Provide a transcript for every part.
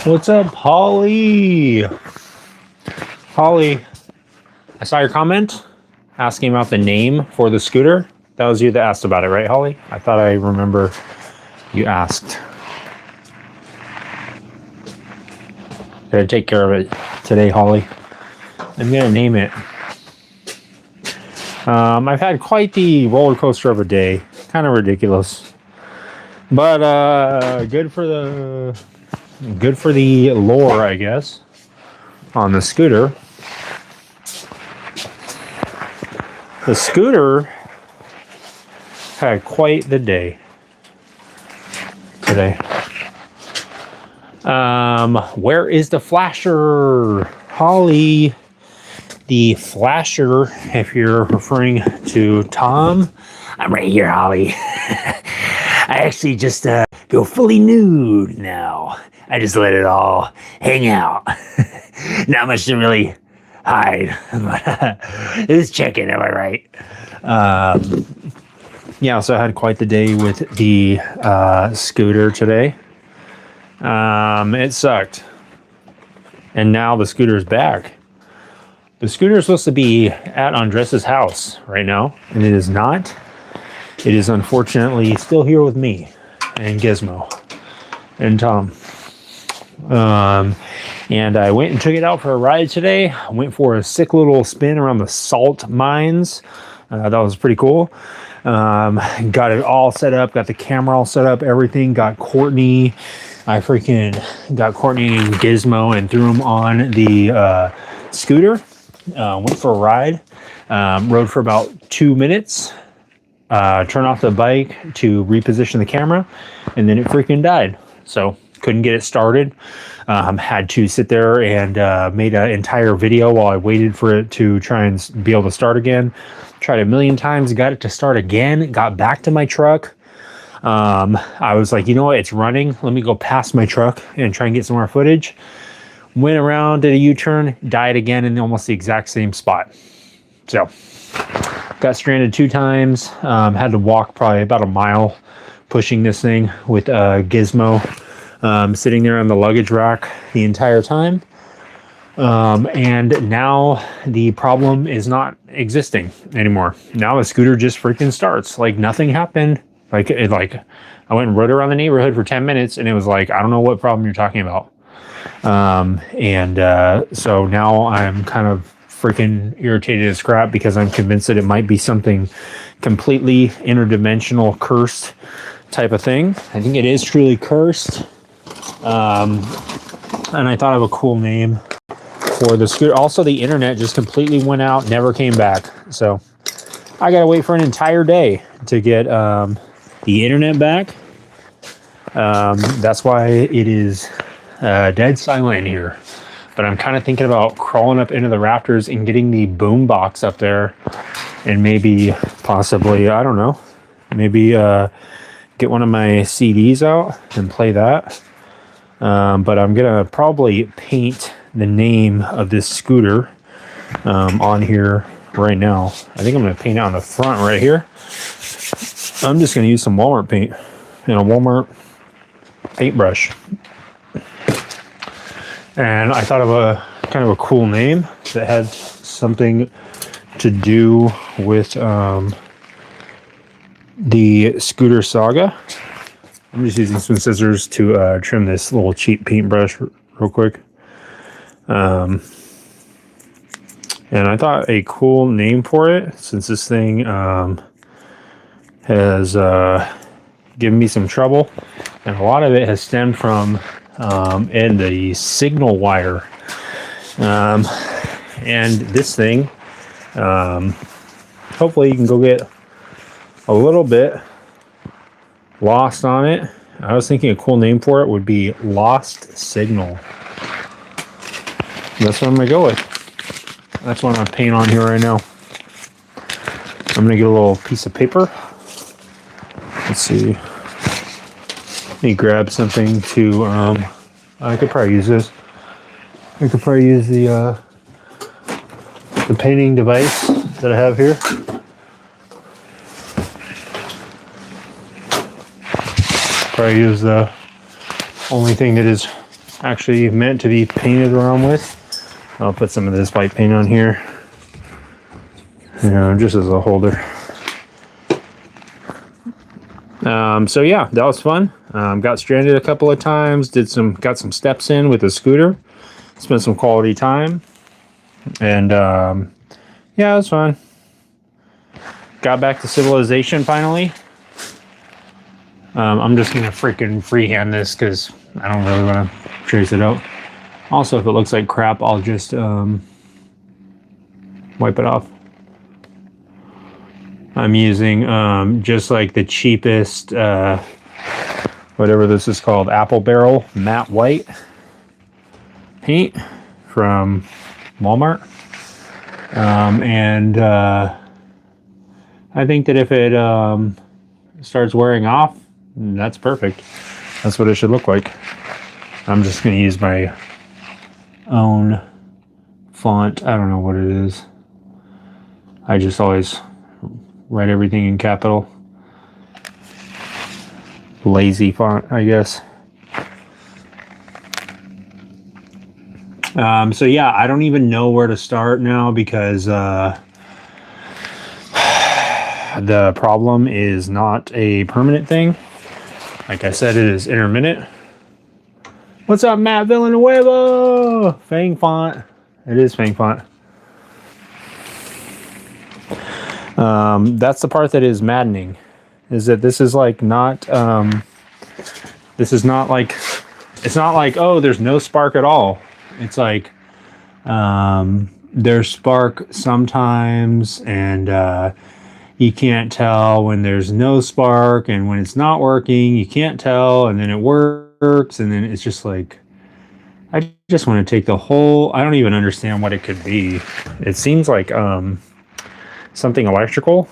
What's up, Holly? Holly, I saw your comment asking about the name for the scooter. That was you that asked about it, right, Holly? I thought I remember you asked. Gotta take care of it today, Holly. I'm gonna name it. I've had quite the roller coaster of a day. Kind of ridiculous, but good for the lore, I guess, on the scooter. The scooter had quite the day today. Where is the flasher? Holly, the flasher, if you're referring to Tom. I'm right here, Holly. I actually just go fully nude now. I just let it all hang out. Not much to really hide, but it was checking, am I right? Yeah, so I had quite the day with the scooter today. It sucked. And now the scooter's back. The scooter is supposed to be at Andres' house right now, and it is not. It is unfortunately still here with me and Gizmo and Tom. And I went and took it out for a ride today. I went for a sick little spin around the salt mines. That was pretty cool. Got it all set up, got the camera all set up, everything. Got Courtney. I freaking got Courtney and Gizmo and threw them on the scooter. Went for a ride. Rode for about 2 minutes. Turned off the bike to reposition the camera, and then it freaking died. So couldn't get it started. Had to sit there and made an entire video while I waited for it to try and be able to start again. Tried a million times, got it to start again, got back to my truck. I was like, you know what, it's running. Let me go past my truck and try and get some more footage. Went around, did a U-turn, died again in almost the exact same spot. So, got stranded 2 times. Had to walk probably about a mile pushing this thing with Gizmo sitting there on the luggage rack the entire time. And now the problem is not existing anymore. Now the scooter just freaking starts like nothing happened. I went and rode around the neighborhood for 10 minutes and it was like, I don't know what problem you're talking about. So now I'm kind of freaking irritated as crap because I'm convinced that it might be something completely interdimensional, cursed type of thing. I think it is truly cursed. And I thought of a cool name for the scooter. Also, the internet just completely went out, never came back. So I gotta wait for an entire day to get the internet back. That's why it is dead silent here. But I'm kind of thinking about crawling up into the rafters and getting the boom box up there and maybe possibly, I don't know, maybe get one of my CDs out and play that. But I'm going to probably paint the name of this scooter on here right now. I think I'm going to paint it on the front right here. I'm just going to use some Walmart paint and a Walmart paintbrush. And I thought of a kind of a cool name that had something to do with the scooter saga. I'm just using some scissors to trim this little cheap paintbrush real quick. And I thought a cool name for it, since this thing has given me some trouble, and a lot of it has stemmed from in the signal wire. And this thing, hopefully you can go get a little bit lost on it. I was thinking a cool name for it would be Lost Signal. That's what I'm gonna go with. That's what I'm gonna paint on here right now. I'm gonna get a little piece of paper. Let's see. Let me grab something to, I could probably use this. I could probably use the painting device that I have here. Probably use the only thing that is actually meant to be painted around with. I'll put some of this white paint on here, you know, just as a holder. So yeah, that was fun. Got stranded a couple of times, got some steps in with the scooter, spent some quality time, and yeah, it was fun. Got back to civilization finally. I'm just gonna freaking freehand this because I don't really want to trace it out. Also, if it looks like crap, I'll just wipe it off. I'm using just like the cheapest, whatever this is called, Apple Barrel matte white paint from Walmart. I think that if it starts wearing off, that's perfect. That's what it should look like. I'm just going to use my own font. I don't know what it is. I just always write everything in capital. Lazy font, I guess. So yeah, I don't even know where to start now because the problem is not a permanent thing. Like I said, it is intermittent. What's up, Matt Villanueva? Fang font. It is Fang font. That's the part that is maddening. Is that this is like not. This is not like. It's not like, oh, there's no spark at all. It's like there's spark sometimes, and you can't tell when there's no spark, and when it's not working, you can't tell, and then it works, and then it's just like, I just want to take the whole, I don't even understand what it could be. It seems like something electrical.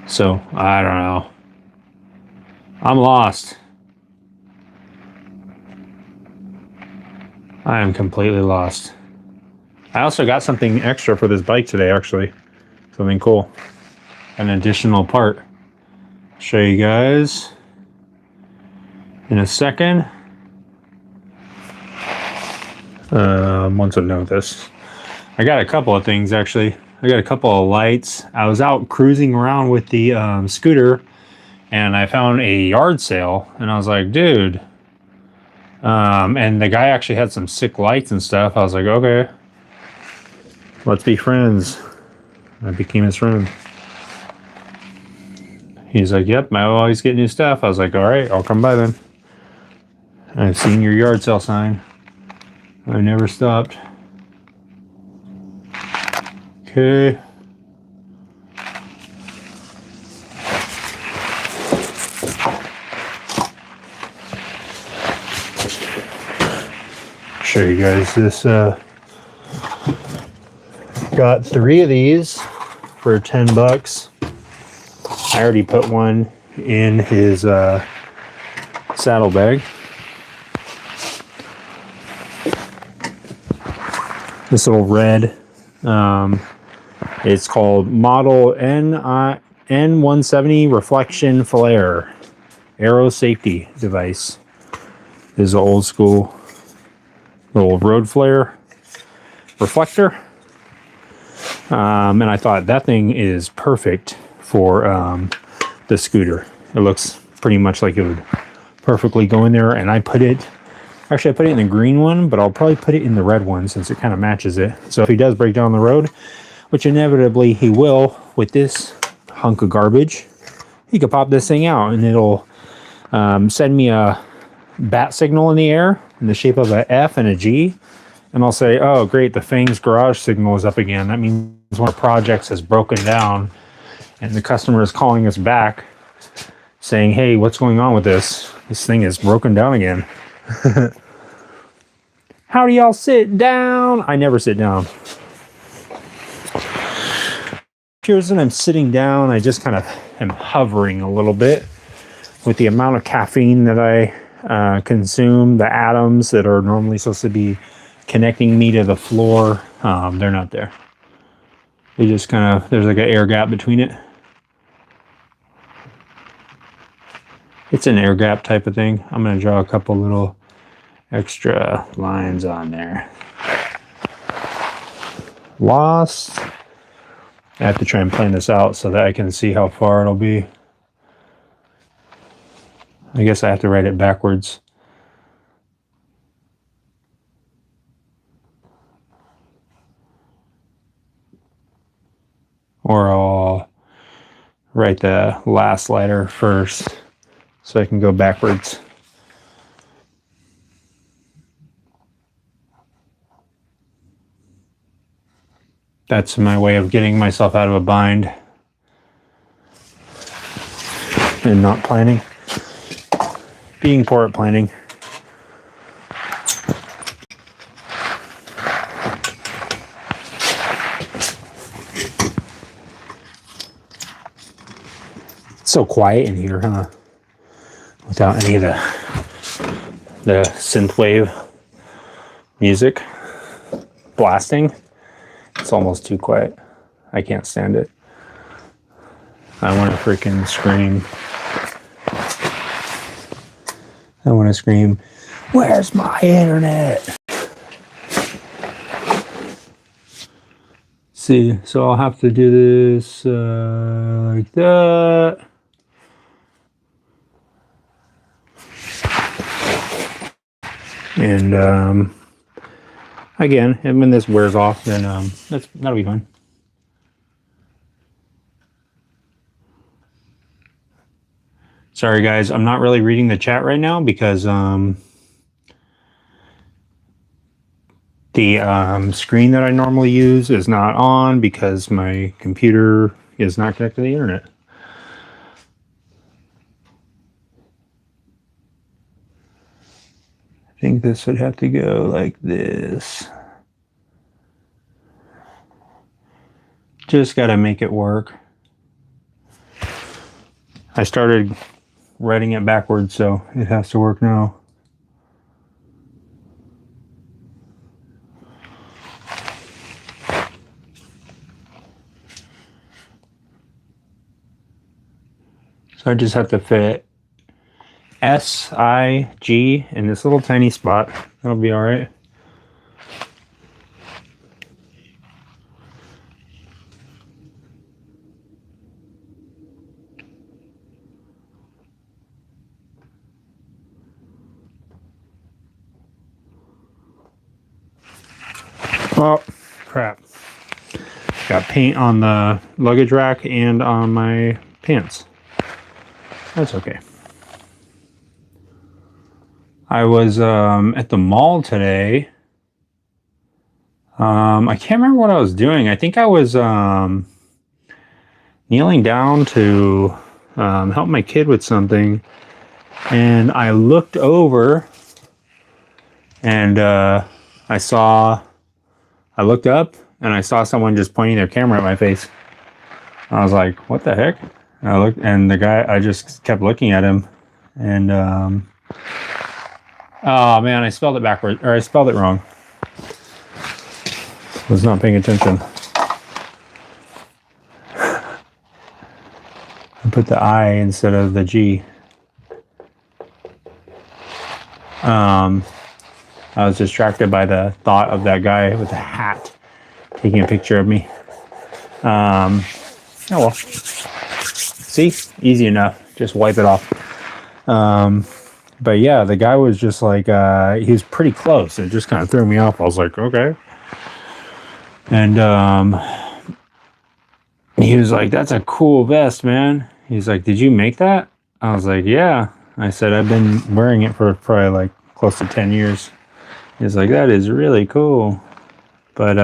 So, I don't know. I'm lost. I am completely lost. I also got something extra for this bike today, actually. Something cool. An additional part. Show you guys in a second. Once I'm done with this. I got a couple of things, actually. I got a couple of lights. I was out cruising around with the scooter, and I found a yard sale, and I was like, dude. And the guy actually had some sick lights and stuff. I was like, okay, let's be friends. I became his friend. He's like, yep, I always get new stuff. I was like, all right, I'll come by then. I've seen your yard sale sign. I never stopped. Okay. Show you guys this. Got 3 of these for $10. I already put one in his saddlebag. This little red, it's called Model N170 Reflection Flare Aero Safety Device. This is an old school little road flare reflector. And I thought that thing is perfect for the scooter. It looks pretty much like it would perfectly go in there, and I put it in the green one, but I'll probably put it in the red one since it kind of matches it. So if he does break down the road, which inevitably he will with this hunk of garbage, he could pop this thing out and it'll send me a bat signal in the air in the shape of an F and a G. And I'll say, oh, great, the Fang's garage signal is up again. That means one of our projects has broken down and the customer is calling us back saying, hey, what's going on with this? This thing is broken down again. How do y'all sit down? I never sit down. Here's when I'm sitting down, I just kind of am hovering a little bit with the amount of caffeine that I consume, the atoms that are normally supposed to be connecting me to the floor, they're not there. They just kind of, there's like an air gap between it. It's an air gap type of thing. I'm going to draw a couple little extra lines on there. Lost. I have to try and plan this out so that I can see how far it'll be. I guess I have to write it backwards. Or I'll write the last letter first so I can go backwards. That's my way of getting myself out of a bind and not planning. Being poor at planning. It's so quiet in here, huh? Without any of the synthwave music blasting. It's almost too quiet. I can't stand it. I want to freaking scream. I want to scream, where's my internet? See, so I'll have to do this like that. And again, and when this wears off, then that'll be fine. Sorry guys, I'm not really reading the chat right now because the screen that I normally use is not on because my computer is not connected to the internet. I think this would have to go like this. Just got to make it work. I started writing it backwards, so it has to work now. So I just have to fit S-I-G in this little tiny spot. That'll be all right. Oh, crap. Got paint on the luggage rack and on my pants. That's okay. I was at the mall today. I can't remember what I was doing. I think I was kneeling down to help my kid with something. And I looked over and I looked up and I saw someone just pointing their camera at my face. I was like, what the heck? And I looked, and the guy, I just kept looking at him, and oh man, I spelled it backwards, or I spelled it wrong. Was not paying attention. I put the I instead of the G. I was distracted by the thought of that guy with a hat taking a picture of me. Oh well. See? Easy enough. Just wipe it off. But yeah, the guy was just like, he was pretty close. It just kind of threw me off. I was like, okay. And he was like, that's a cool vest, man. He's like, did you make that? I was like, yeah. I said, I've been wearing it for probably like close to 10 years. He's like, that is really cool. But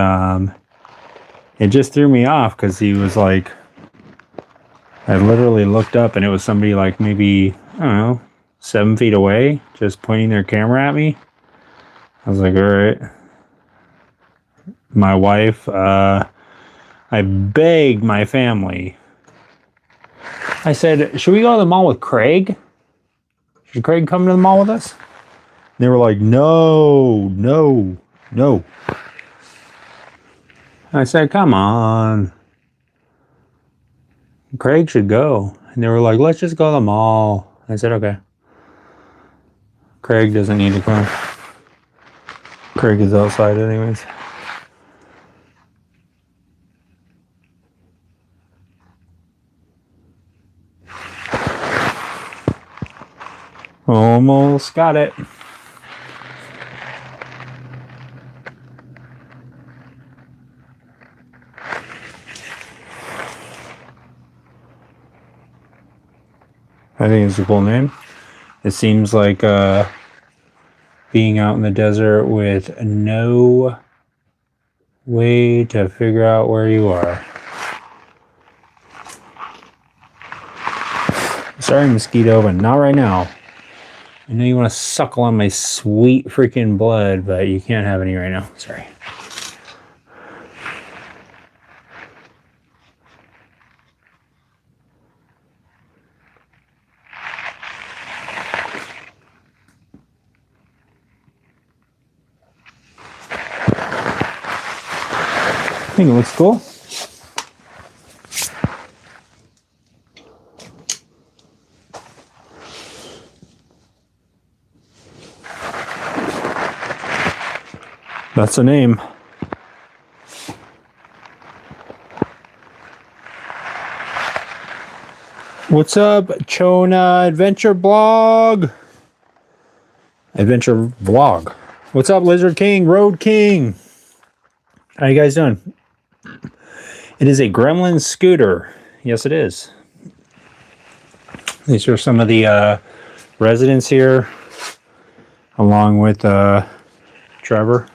it just threw me off because he was like, I literally looked up and it was somebody like maybe, I don't know, 7 feet away, just pointing their camera at me. I was like, all right. My wife, I begged my family. I said, should we go to the mall with Craig? Should Craig come to the mall with us? They were like, no, no, no. I said, come on. Craig should go. And they were like, let's just go to the mall. I said, okay. Craig doesn't need to come. Craig is outside anyways. Almost got it. I think it's a cool name. It seems like being out in the desert with no way to figure out where you are. Sorry, mosquito, but not right now. I know you want to suckle on my sweet freaking blood, but you can't have any right now. Sorry. I think it looks cool. That's the name. What's up, Chona Adventure Vlog? Adventure Vlog. What's up, Lizard King, Road King? How you guys doing? It is a Gremlin scooter. Yes, it is. These are some of the residents here, along with Trevor.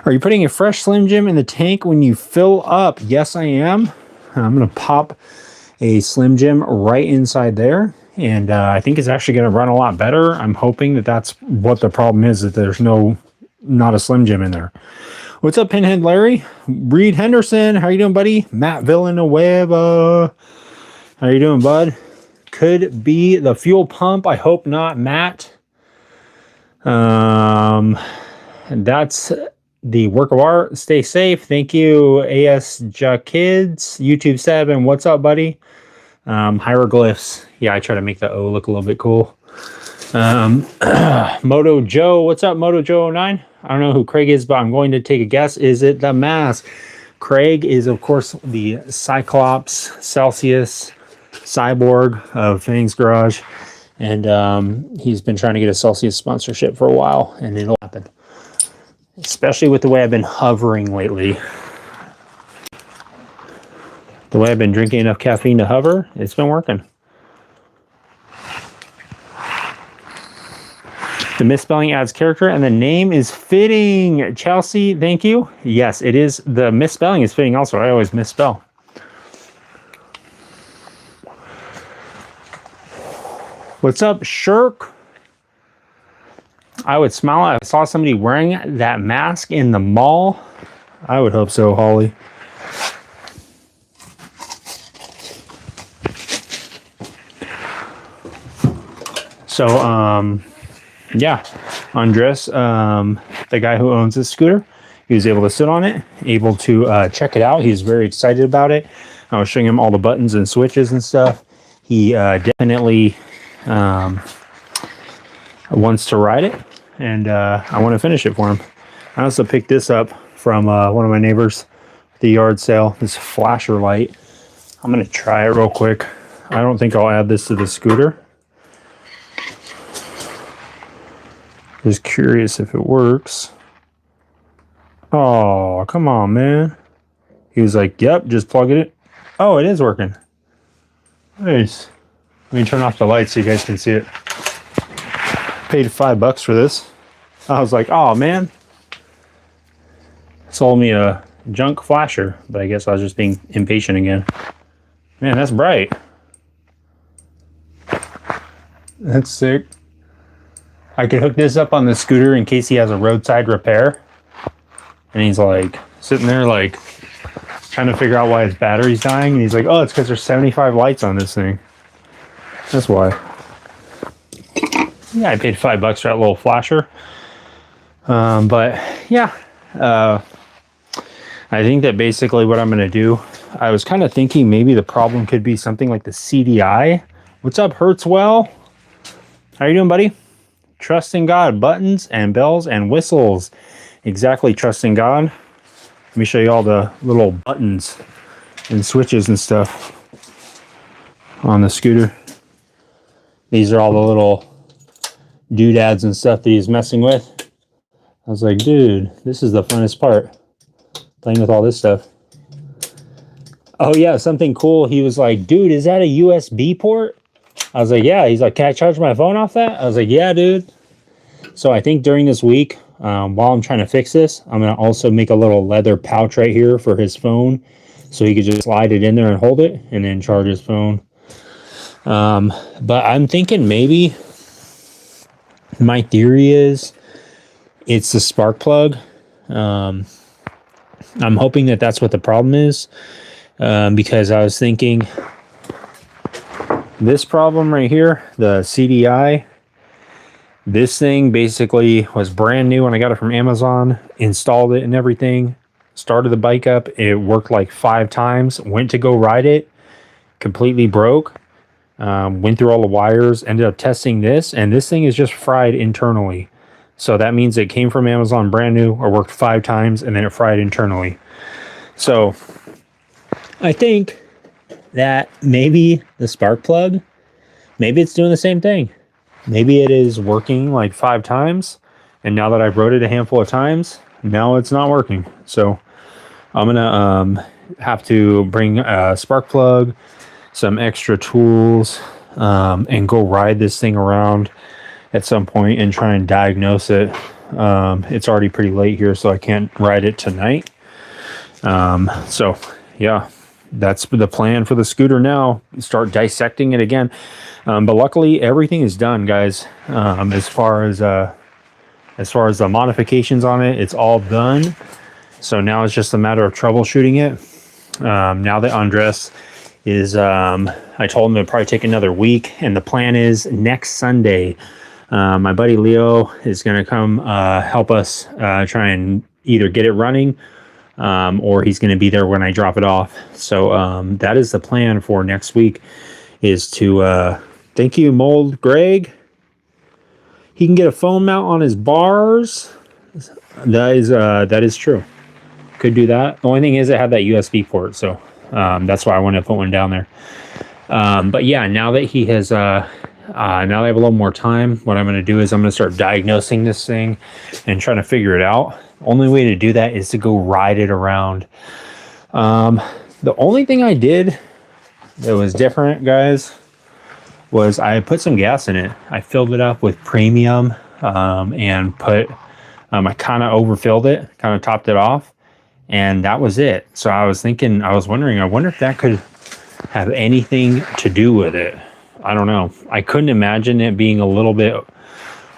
Are you putting a fresh Slim Jim in the tank when you fill up? Yes, I am. I'm going to pop a Slim Jim right inside there, and I think it's actually going to run a lot better. I'm hoping that that's what the problem is, that there's not a Slim Jim in there. What's up, Pinhead Larry? Reed Henderson, how you doing, buddy? Matt Villanueva, how you doing, bud? Could be the fuel pump. I hope not, Matt. And that's the work of art. Stay safe. Thank you, ASJA Kids, YouTube 7. What's up, buddy? Hieroglyphs. Yeah, I try to make the O look a little bit cool. Moto Joe. What's up, Moto Joe 09? I don't know who Craig is, but I'm going to take a guess. Is it the mask? Craig is, of course, the Cyclops Celsius cyborg of Fang's Garage. And he's been trying to get a Celsius sponsorship for a while, and it'll happen. Especially with the way I've been hovering lately. The way I've been drinking enough caffeine to hover, it's been working. The misspelling adds character, and the name is fitting. Chelsea, thank you. Yes, it is. The misspelling is fitting also. I always misspell. What's up, Shirk? I would smile if I saw somebody wearing that mask in the mall. I would hope so, Holly. So, yeah, Andres, the guy who owns this scooter, he was able to sit on it, able to check it out. He's very excited about it. I was showing him all the buttons and switches and stuff. He definitely wants to ride it, and I want to finish it for him. I also picked this up from one of my neighbors at the yard sale, this flasher light. I'm going to try it real quick. I don't think I'll add this to the scooter. Just curious if it works. Oh, come on, man. He was like, yep, just plug it in. Oh, it is working. Nice. Let me turn off the light so you guys can see it. Paid $5 for this. I was like, oh, man. Sold me a junk flasher, but I guess I was just being impatient again. Man, that's bright. That's sick. I could hook this up on the scooter in case he has a roadside repair. And he's like sitting there like trying to figure out why his battery's dying. And he's like, oh, it's because there's 75 lights on this thing. That's why. Yeah, I paid $5 for that little flasher. But yeah, I think that basically what I'm going to do, I was kind of thinking maybe the problem could be something like the CDI What's up, Hertzwell? How you doing, buddy? Trust in God, buttons and bells and whistles. Exactly, trust in God. Let me show you all the little buttons and switches and stuff on the scooter. These are all the little doodads and stuff that he's messing with. I was like, dude, this is the funnest part, playing with all this stuff. Oh yeah, something cool. He was like, dude, is that a USB port? I was like, yeah. He's like, can I charge my phone off that? I was like, yeah, dude. So I think during this week, while I'm trying to fix this, I'm going to also make a little leather pouch right here for his phone, so he could just slide it in there and hold it and then charge his phone. But I'm thinking maybe, my theory is it's the spark plug. I'm hoping that that's what the problem is, because I was thinking this problem right here, the CDI, this thing basically was brand new when I got it from Amazon, installed it and everything, started the bike up. It worked like 5 times, went to go ride it, completely broke. Went through all the wires, ended up testing this, and this thing is just fried internally. So that means it came from Amazon brand new, or worked 5 times, and then it fried internally. So I think that maybe the spark plug, maybe it's doing the same thing. Maybe it is working like 5 times, and now that I've rode it a handful of times, now it's not working. So I'm gonna have to bring a spark plug, some extra tools, and go ride this thing around at some point and try and diagnose it. It's already pretty late here, so I can't ride it tonight. So yeah, that's the plan for the scooter now. Start dissecting it again. But luckily everything is done, guys. As far as the modifications on it, it's all done. So now it's just a matter of troubleshooting it. Now that Andres is, I told him it'd probably take another week, and the plan is next Sunday, my buddy Leo is going to come help us try and either get it running, or he's going to be there when I drop it off. So that is the plan for next week, is to thank you, Mold Greg. He can get a phone mount on his bars. That is true. Could do that. The only thing is it had that USB port, so that's why I wanted to put one down there. But yeah, now that he has, now that I have a little more time, what I'm going to do is I'm going to start diagnosing this thing and trying to figure it out. Only way to do that is to go ride it around. The only thing I did that was different, guys, was I put some gas in it. I filled it up with premium, and put, I kind of overfilled it, kind of topped it off, and that was it. So I was wondering, I wonder if that could have anything to do with it. I don't know. I couldn't imagine it being a little bit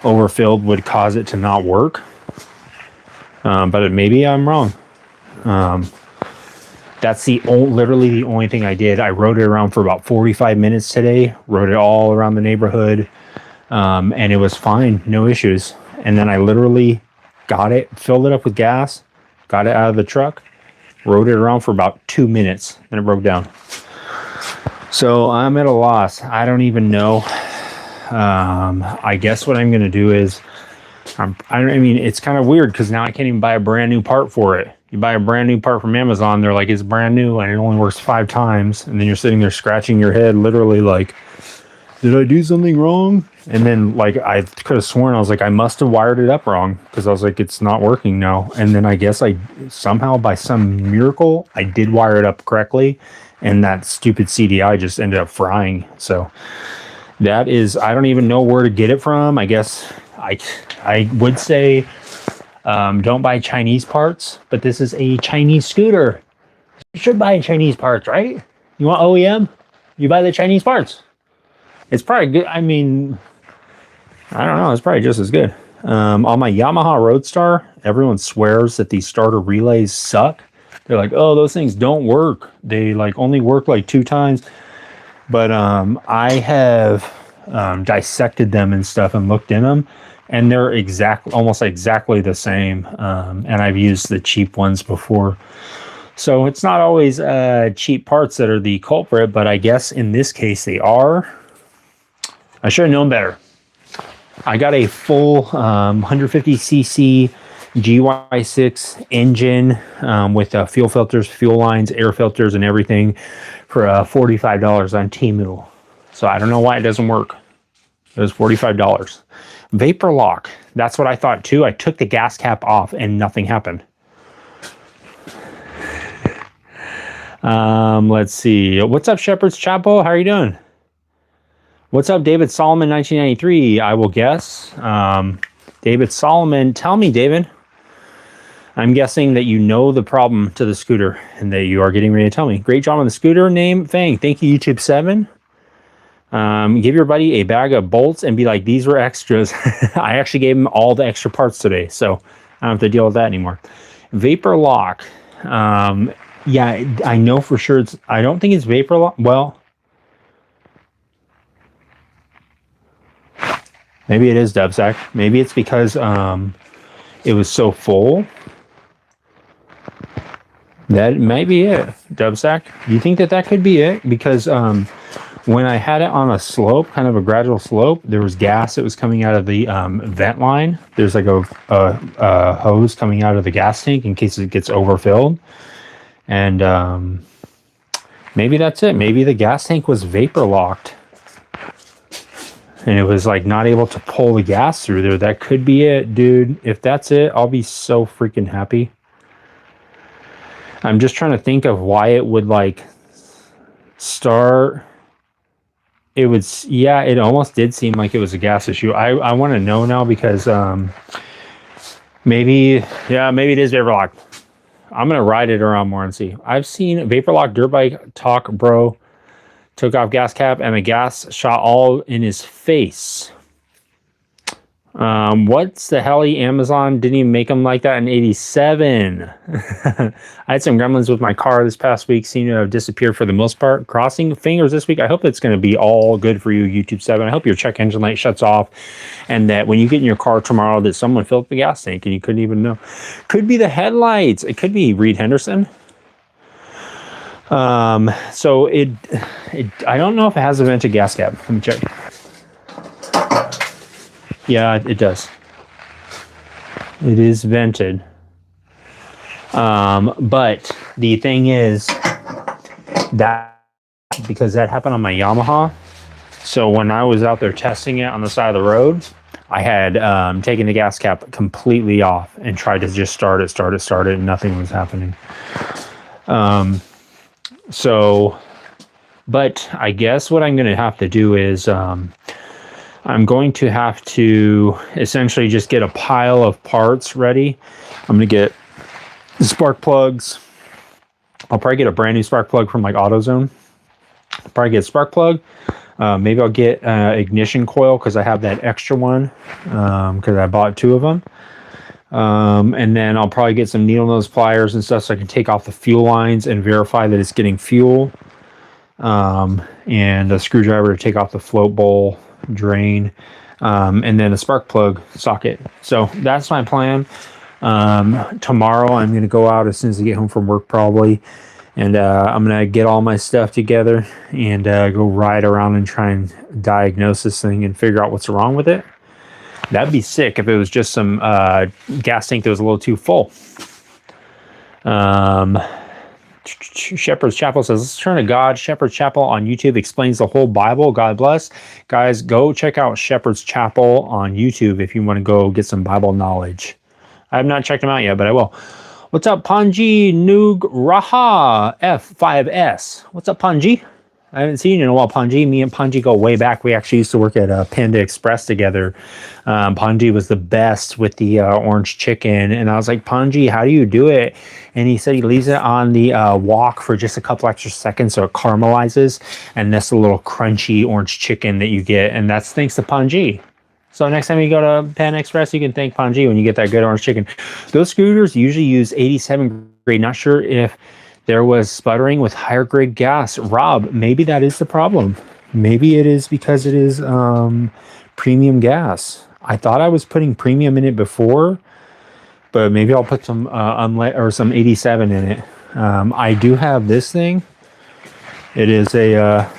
overfilled would cause it to not work. But maybe I'm wrong. That's literally the only thing I did. I rode it around for about 45 minutes today, rode it all around the neighborhood, and it was fine, no issues. And then I literally got it, filled it up with gas, got it out of the truck, rode it around for about 2 minutes, and it broke down. So I'm at a loss. I don't even know. I guess what I'm going to do is, I mean, it's kind of weird because now I can't even buy a brand new part for it. You buy a brand new part from Amazon, they're like, it's brand new, and it only works 5 times. And then you're sitting there scratching your head, literally like, did I do something wrong? And then like, I could have sworn, I was like, I must have wired it up wrong, because I was like, it's not working now. And then I guess I somehow, by some miracle, I did wire it up correctly, and that stupid CDI just ended up frying. So that is, I don't even know where to get it from. I guess I would say, don't buy Chinese parts, but this is a Chinese scooter. You should buy Chinese parts, right? You want OEM? You buy the Chinese parts. It's probably good. I mean, I don't know. It's probably just as good. On my Yamaha Roadstar, everyone swears that these starter relays suck. They're like, oh, those things don't work. They like only work like 2 times. But I have dissected them and stuff and looked in them, and they're almost exactly the same. And I've used the cheap ones before. So it's not always cheap parts that are the culprit, but I guess in this case they are. I should have known better. I got a full 150cc GY6 engine with fuel filters, fuel lines, air filters, and everything for $45 on Temu. So I don't know why it doesn't work. It was $45. Vapor lock. That's what I thought too. I took the gas cap off and nothing happened. Let's see. What's up, Shepherd's Chapel? How are you doing? What's up, David Solomon, 1993? I will guess. David Solomon, tell me, David. I'm guessing that you know the problem to the scooter and that you are getting ready to tell me. Great job on the scooter. Name Fang. Thank you, YouTube 7. Give your buddy a bag of bolts and be like, these were extras. I actually gave him all the extra parts today, so I don't have to deal with that anymore. Vapor lock. Yeah, I know for sure it's, I don't think it's vapor lock. Well, maybe it is Dubsack. Maybe it's because it was so full. That might be it, Dubsack. Do you think that that could be it? Because when I had it on a slope, kind of a gradual slope, there was gas that was coming out of the vent line. There's like a hose coming out of the gas tank in case it gets overfilled. And maybe that's it. Maybe the gas tank was vapor locked. And it was like not able to pull the gas through there. That could be it, dude. If that's it, I'll be so freaking happy. I'm just trying to think of why it would like start. It would, yeah, it almost did seem like it was a gas issue. I want to know now because maybe, yeah, maybe it is vapor lock. I'm going to ride it around more and see. I've seen vapor lock dirt bike talk, bro. Took off gas cap and the gas shot all in his face. What's the hell? Amazon didn't even make them like that in 87. I had some gremlins with my car this past week, seem to have disappeared for the most part. Crossing fingers this week. I hope it's going to be all good for you, YouTube 7. I hope your check engine light shuts off and that when you get in your car tomorrow that someone filled up the gas tank and you couldn't even know. Could be the headlights. It could be Reed Henderson. So I don't know if it has a vented gas cap. Let me check. Yeah, it does. It is vented. But the thing is that because that happened on my Yamaha. So when I was out there testing it on the side of the road, I had taken the gas cap completely off and tried to just start it, and nothing was happening. So, but I guess what I'm going to have to do is I'm going to have to essentially just get a pile of parts ready. I'm going to get spark plugs. I'll probably get a brand new spark plug from like AutoZone. I'll probably get a spark plug. Maybe I'll get ignition coil because I have that extra one because I bought 2 of them. And then I'll probably get some needle nose pliers and stuff so I can take off the fuel lines and verify that it's getting fuel. And a screwdriver to take off the float bowl drain, and then a spark plug socket. So that's my plan. Tomorrow I'm going to go out as soon as I get home from work probably, and I'm going to get all my stuff together and go ride around and try and diagnose this thing and figure out what's wrong with it. That'd be sick if it was just some gas tank that was a little too full. Shepherd's Chapel says, let's turn to God. Shepherd's Chapel on YouTube explains the whole Bible. God bless. Guys, go check out Shepherd's Chapel on YouTube if you want to go get some Bible knowledge. I have not checked them out yet, but I will. What's up, Panji Noog Raha F5S? What's up, Panji? I haven't seen you in a while, Panji. Me and Panji go way back. We actually used to work at Panda Express together. Panji was the best with the orange chicken. And I was like, Panji, how do you do it? And he said he leaves it on the wok for just a couple extra seconds so it caramelizes. And that's the little crunchy orange chicken that you get. And that's thanks to Panji. So next time you go to Panda Express, you can thank Panji when you get that good orange chicken. Those scooters usually use 87 grade. Not sure if there was sputtering with higher grade gas. Rob, maybe that is the problem. Maybe it is because it is premium gas. I thought I was putting premium in it before, but maybe I'll put some some 87 in it. I do have this thing. It is a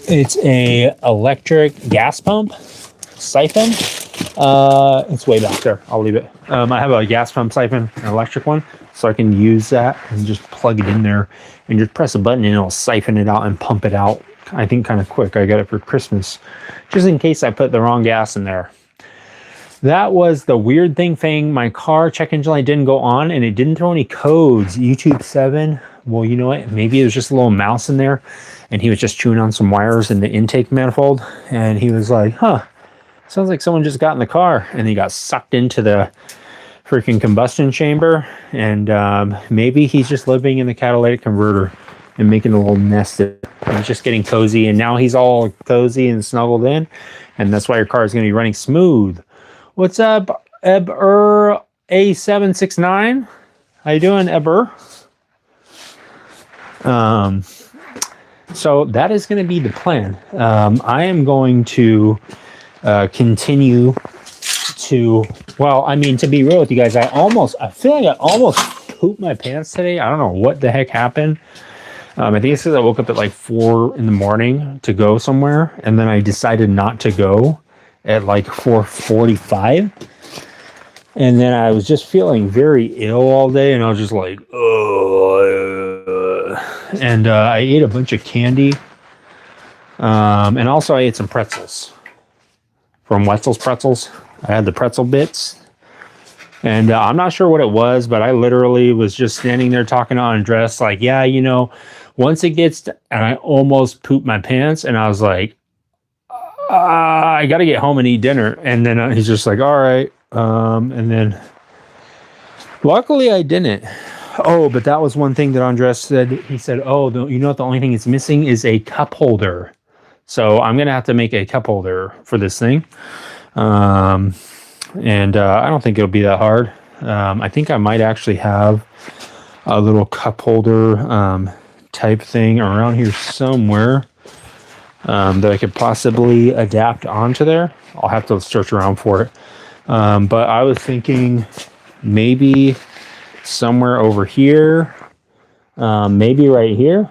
It's a electric gas pump siphon. It's way back there. I'll leave it. I have a gas pump siphon, an electric one, so I can use that and just plug it in there and just press a button and it'll siphon it out and pump it out. I think kind of quick. I got it for Christmas, just in case I put the wrong gas in there. That was the weird thing. My car check engine light didn't go on and it didn't throw any codes. YouTube 7. Well, you know what? Maybe it was just a little mouse in there and he was just chewing on some wires in the intake manifold. And he was like, huh, sounds like someone just got in the car, and he got sucked into the freaking combustion chamber. And maybe he's just living in the catalytic converter and making a little nest. He's just getting cozy, and now he's all cozy and snuggled in, and that's why your car is going to be running smooth. What's up, Eber A769? How you doing, Eber? So that is going to be the plan. I am going to continue to, well, I mean, to be real with you guys, I feel like I almost pooped my pants today. I don't know what the heck happened. I think it's because I woke up at like 4 in the morning to go somewhere, and then I decided not to go at like 4:45. And then I was just feeling very ill all day, and I was just like, and I ate a bunch of candy. And also I ate some pretzels from Wetzel's Pretzels. I had the pretzel bits. And I'm not sure what it was, but I literally was just standing there talking to Andres, like, yeah, you know, once it gets, and I almost pooped my pants, and I was like, I got to get home and eat dinner. And then he's just like, all right. And then luckily I didn't. Oh, but that was one thing that Andres said. He said, oh, you know what? The only thing it's missing is a cup holder. So I'm going to have to make a cup holder for this thing. And I don't think it'll be that hard. I think I might actually have a little cup holder type thing around here somewhere that I could possibly adapt onto there. I'll have to search around for it. But I was thinking maybe somewhere over here, maybe right here.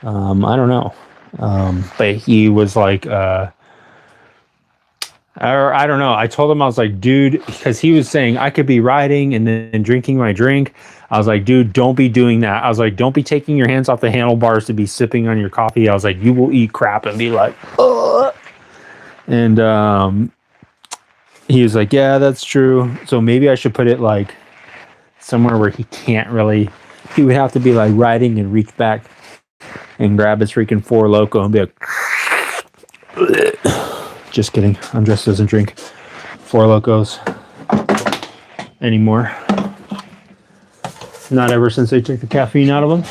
I don't know. But he was like, or I don't know. I told him, I was like, dude, because he was saying I could be riding and then drinking my drink. I was like, dude, don't be doing that. I was like, don't be taking your hands off the handlebars to be sipping on your coffee. I was like, you will eat crap and be like, ugh. And he was like, yeah, that's true. So maybe I should put it like somewhere where he can't really, he would have to be like riding and reach back and grab his freaking Four Loko and be like, just kidding. Andres doesn't drink Four Lokos anymore. Not ever since they took the caffeine out of them.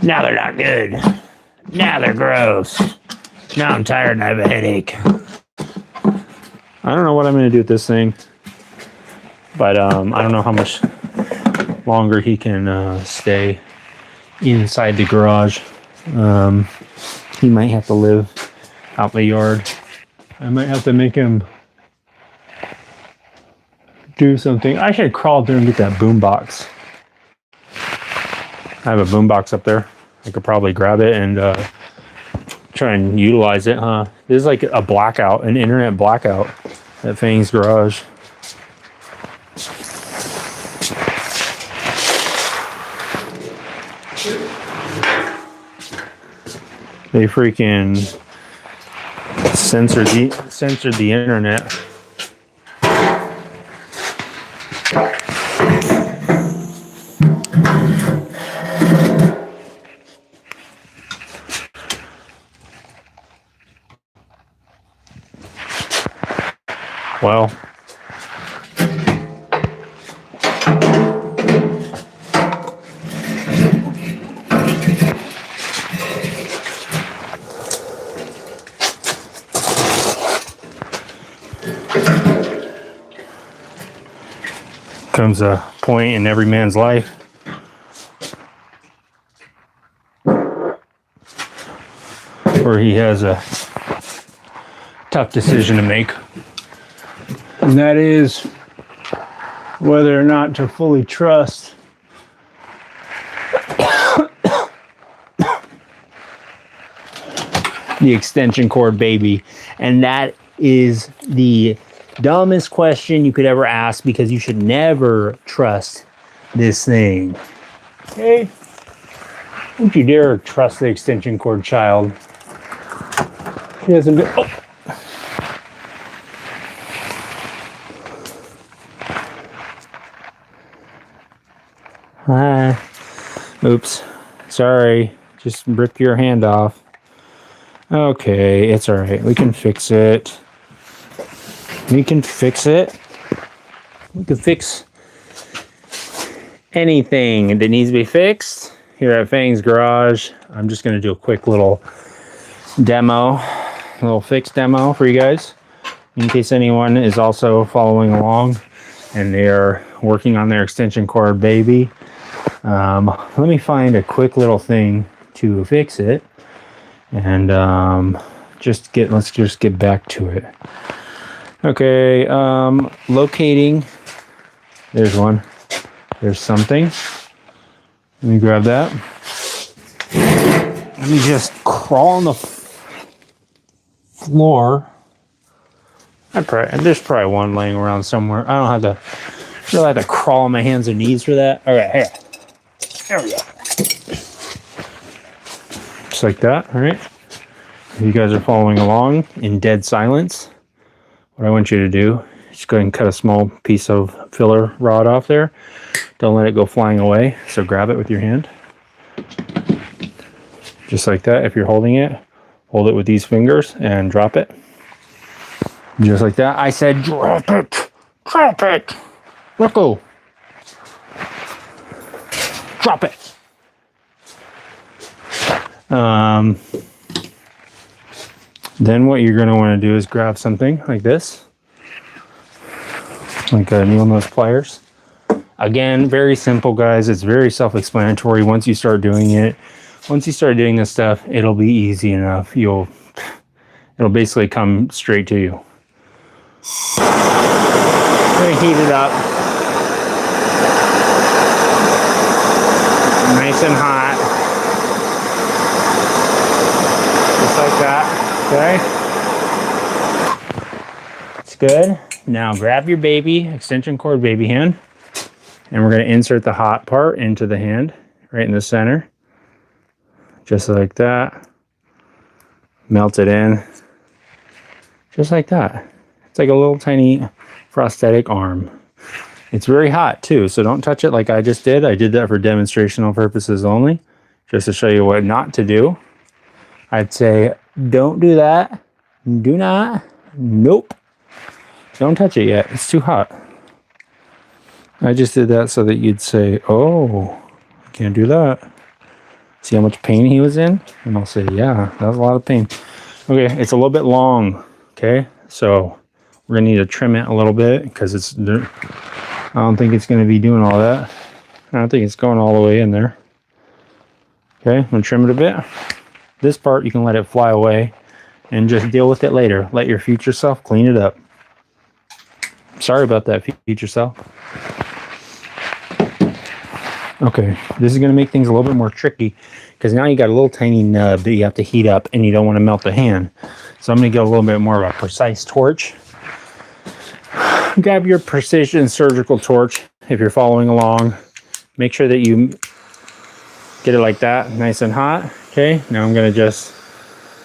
Now they're not good. Now they're gross. Now I'm tired and I have a headache. I don't know what I'm going to do with this thing. But I don't know how much longer he can stay inside the garage. He might have to live out in the yard. I might have to make him do something. I should crawl through and get that boom box. I have a boom box up there. I could probably grab it and try and utilize it, huh? This is like a blackout, an internet blackout at Fang's garage. They freaking censored the internet. Well, comes a point in every man's life where he has a tough decision to make. And that is whether or not to fully trust the extension cord baby. And that is the dumbest question you could ever ask, because you should never trust this thing. Okay? Don't you dare trust the extension cord child. She hasn't been. Oh. Hi. Oops. Sorry. Just rip your hand off. Okay, it's all right. We can fix it. We can fix it. We can fix anything that needs to be fixed here at Fang's Garage. I'm just going to do a quick little demo, a little fix demo for you guys, in case anyone is also following along and they're working on their extension cord baby. Let me find a quick little thing to fix it, and let's just get back to it. Okay, locating. There's one. There's something. Let me grab that. Let me just crawl on the floor. There's probably one laying around somewhere. I don't really have to crawl on my hands and knees for that. All right, here. There we go. Just like that, all right? If you guys are following along in dead silence, what I want you to do is go ahead and cut a small piece of filler rod off there. Don't let it go flying away, so grab it with your hand. Just like that. If you're holding it, hold it with these fingers and drop it. Just like that. I said drop it! Drop it! Let go! Drop it! Then what you're going to want to do is grab something like this, like needle nose pliers. Again, very simple, guys. It's very self-explanatory. Once you start doing this stuff, it'll be easy enough. It'll basically come straight to you. I'm going to heat it up nice and hot, just like that. Okay, it's good. Now grab your baby extension cord baby hand, and we're going to insert the hot part into the hand right in the center, just like that. Melt it in, just like that. It's like a little tiny prosthetic arm. It's very hot too, so don't touch it like I just did. I did that for demonstrational purposes only, just to show you what not to do. I'd say don't do that. Do not. Nope. Don't touch it yet. It's too hot. I just did that so that you'd say, oh, I can't do that. See how much pain he was in? And I'll say, yeah, that was a lot of pain. Okay, it's a little bit long, okay? So we're going to need to trim it a little bit, because I don't think it's going to be doing all that. I don't think it's going all the way in there. Okay, I'm going to trim it a bit. This part, you can let it fly away and just deal with it later. Let your future self clean it up. Sorry about that, future self. Okay, this is going to make things a little bit more tricky, because now you got a little tiny nub that you have to heat up, and you don't want to melt the hand. So I'm going to get a little bit more of a precise torch. Grab your precision surgical torch if you're following along. Make sure that you get it like that, nice and hot. Okay, now I'm going to just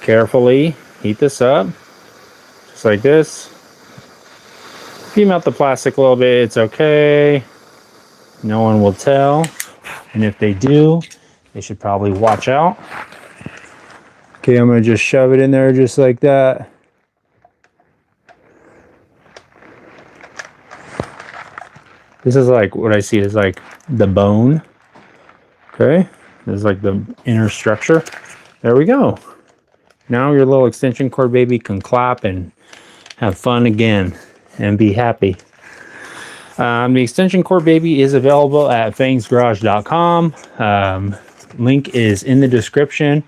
carefully heat this up, just like this. If you melt the plastic a little bit, it's okay. No one will tell. And if they do, they should probably watch out. Okay, I'm going to just shove it in there just like that. This is like what I see is like the bone. Okay, this is like the inner structure. There we go. Now your little extension cord baby can clap and have fun again and be happy. The extension cord baby is available at fangsgarage.com. Link is in the description.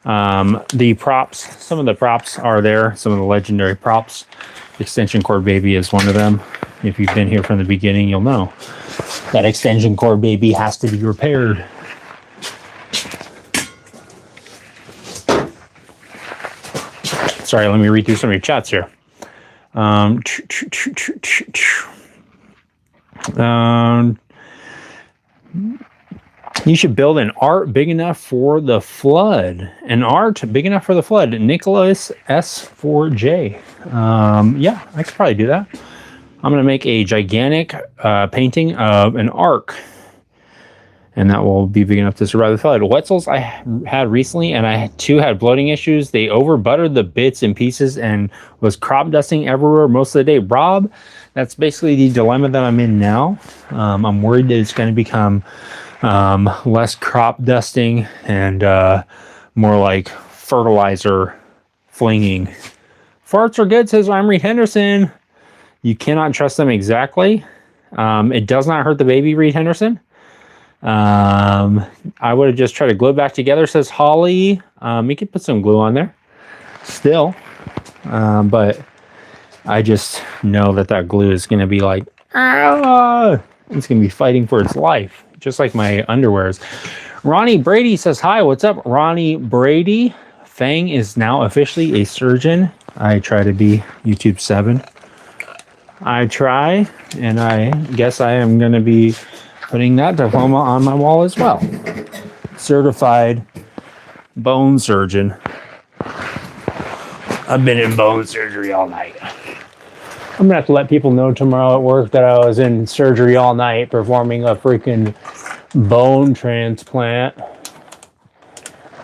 The props, some of the props are there, some of the legendary props. Extension cord baby is one of them. If you've been here from the beginning, you'll know that extension cord baby has to be repaired. Sorry, let me read through some of your chats here. You should build an art big enough for the flood. An art big enough for the flood. Nicholas S4J. Yeah, I could probably do that. I'm going to make a gigantic painting of an ark. And that will be big enough to survive the flood. Wetzels I had recently, and I too had bloating issues. They over buttered the bits and pieces and was crop dusting everywhere most of the day. Rob, that's basically the dilemma that I'm in now. I'm worried that it's going to become less crop dusting and more like fertilizer flinging. Farts are good, says I'm Reed Henderson. You cannot trust them exactly. It does not hurt the baby, Reed Henderson. I would have just tried to glue it back together, says Holly. You could put some glue on there still. But I just know that glue is going to be like, ah! It's going to be fighting for its life, just like my underwears. Ronnie Brady says, hi, what's up, Ronnie Brady? Fang is now officially a surgeon. I try to be YouTube 7. I try, and I guess I am going to be putting that diploma on my wall as well. Certified bone surgeon. I've been in bone surgery all night. I'm gonna have to let people know tomorrow at work that I was in surgery all night performing a freaking bone transplant.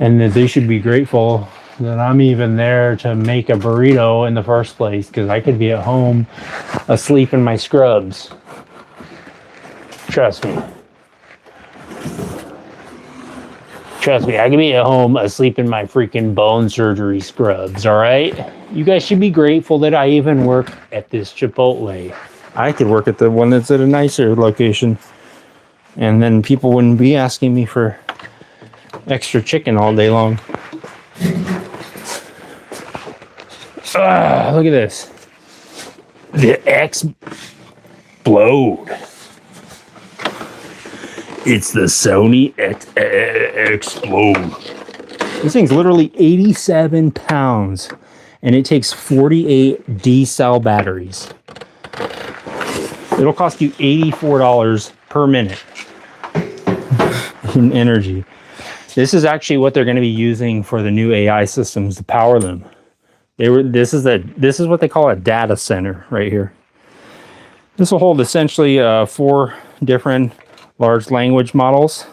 And that they should be grateful that I'm even there to make a burrito in the first place, because I could be at home asleep in my scrubs. Trust me. Trust me, I could be at home asleep in my freaking bone surgery scrubs, all right? You guys should be grateful that I even work at this Chipotle. I could work at the one that's at a nicer location, and then people wouldn't be asking me for extra chicken all day long. Look at this. The Explode. It's the Sony Explode. This thing's literally 87 pounds, and it takes 48 D-cell batteries. It'll cost you $84 per minute in energy. This is actually what they're going to be using for the new AI systems to power them. This is what they call a data center right here. This will hold essentially 4 different large language models.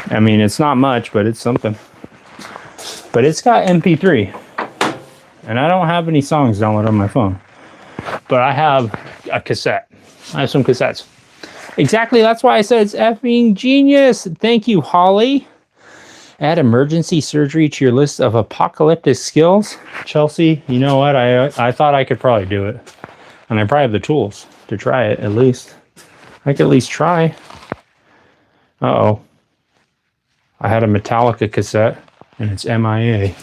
I mean, it's not much, but it's something. But it's got MP3. And I don't have any songs downloaded on my phone. But I have a cassette. I have some cassettes. Exactly, that's why I said it's effing genius. Thank you, Holly. Add emergency surgery to your list of apocalyptic skills. Chelsea, you know what? I thought I could probably do it. And I probably have the tools to try it, at least. I could at least try. Uh-oh. I had a Metallica cassette, and it's MIA.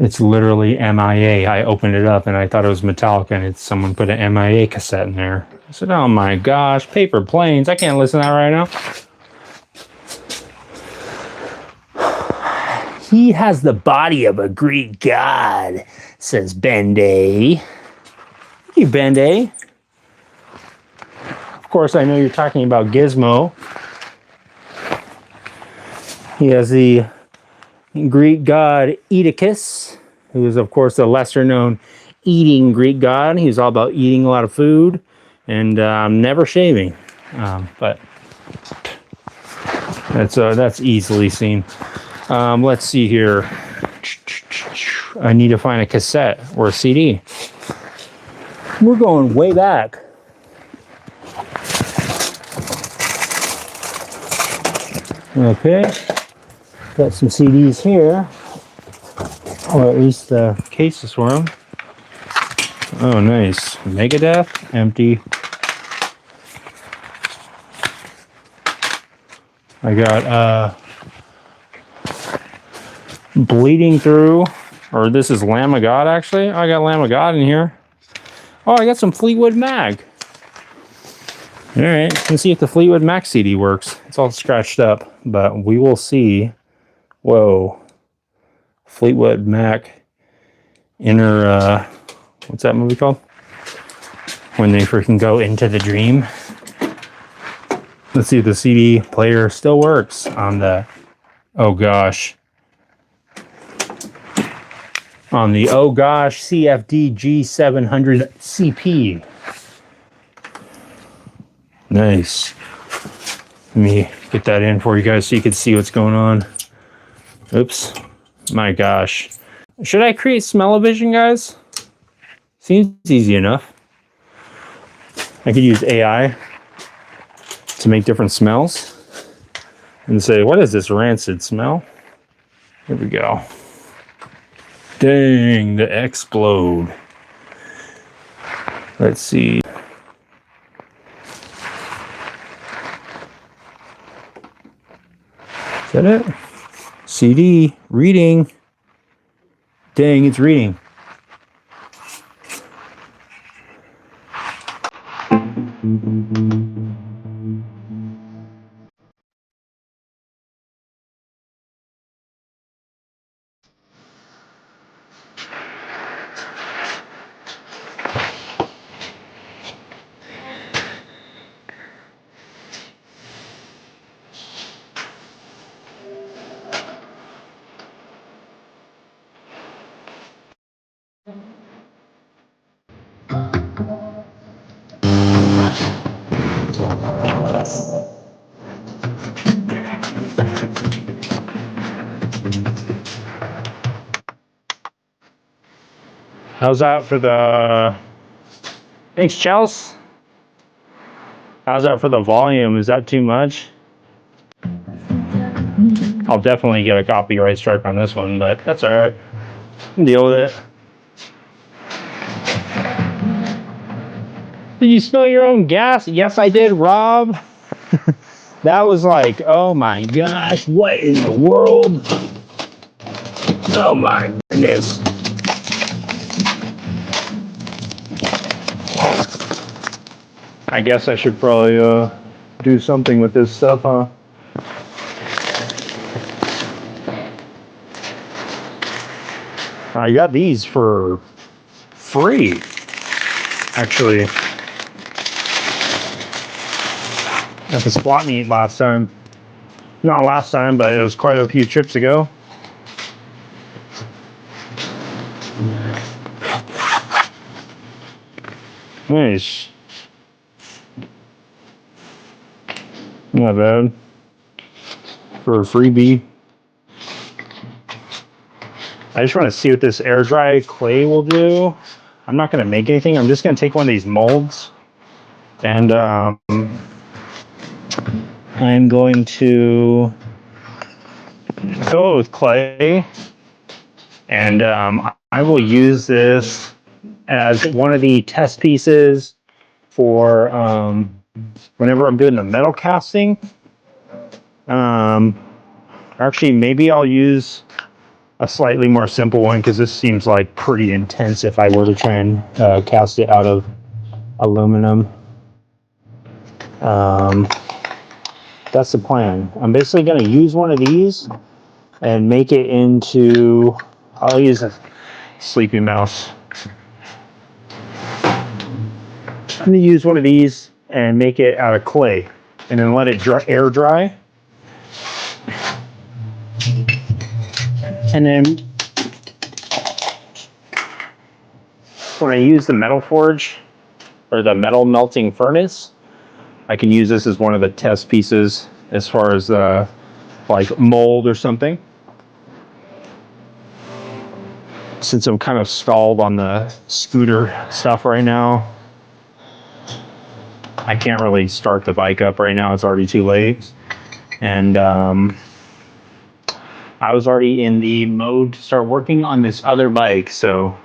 It's literally MIA. I opened it up, and I thought it was Metallica, and someone put an MIA cassette in there. I said, oh my gosh, Paper Planes. I can't listen to that right now. He has the body of a Greek god, says Bende. Thank you, Bende. Of course, I know you're talking about Gizmo. He has the Greek god Oedipus, who is, of course, a lesser-known eating Greek god. He's all about eating a lot of food and never shaving. But that's easily seen. Let's see here. I need to find a cassette or a CD. We're going way back. Okay, got some CDs here, or at least the cases for them. Oh, nice. Megadeth, empty. I got Bleeding Through, or this is Lamb of God, actually. I got Lamb of God in here. Oh, I got some Fleetwood Mac. All right, let's see if the Fleetwood Mac CD works. It's all scratched up, but we will see. Whoa. Fleetwood Mac inner, what's that movie called? When they freaking go into the dream. Let's see if the CD player still works on the, oh gosh. On the, oh gosh, CFD G700 CP. Nice. Let me get that in for you guys so you can see what's going on. Oops. My gosh. Should I create smell-o-vision, guys? Seems easy enough. I could use AI to make different smells and say, what is this rancid smell? Here we go. Dang, the explode. Let's see. Is that it? CD, reading. Dang, it's reading. How's that for the... Thanks, Chels. How's that for the volume? Is that too much? I'll definitely get a copyright strike on this one, but that's all right. Deal with it. Did you smell your own gas? Yes, I did, Rob. That was like, oh my gosh, what in the world? Oh my goodness. I guess I should probably do something with this stuff, huh? I got these for free, actually, at the swap meet last time. Not last time, but it was quite a few trips ago. Nice. Not bad. For a freebie. I just want to see what this air dry clay will do. I'm not going to make anything. I'm just going to take one of these molds and I'm going to fill it with clay, and I will use this as one of the test pieces for whenever I'm doing the metal casting. Actually, maybe I'll use a slightly more simple one because this seems like pretty intense if I were to try and cast it out of aluminum. That's the plan. I'm basically going to use one of these and make it into, I'll use a sleeping mouse. I'm going to use one of these and make it out of clay and then let it air dry. And then when I use the metal forge or the metal melting furnace, I can use this as one of the test pieces as far as like mold or something. Since I'm kind of stalled on the scooter stuff right now, I can't really start the bike up right now. It's already too late. And I was already in the mode to start working on this other bike. So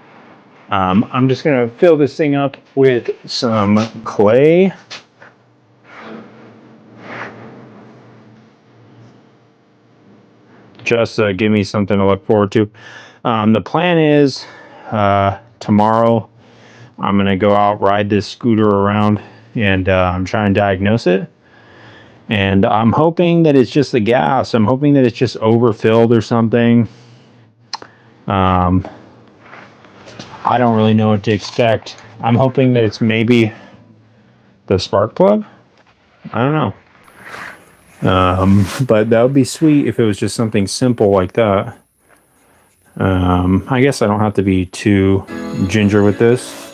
I'm just going to fill this thing up with some clay. Just give me something to look forward to. The plan is tomorrow I'm going to go out, ride this scooter around, and I'm trying to diagnose it. And I'm hoping that it's just the gas. I'm hoping that it's just overfilled or something. Um, I don't really know what to expect. I'm hoping that it's maybe the spark plug. I don't know. But that would be sweet if it was just something simple like that. I guess I don't have to be too ginger with this.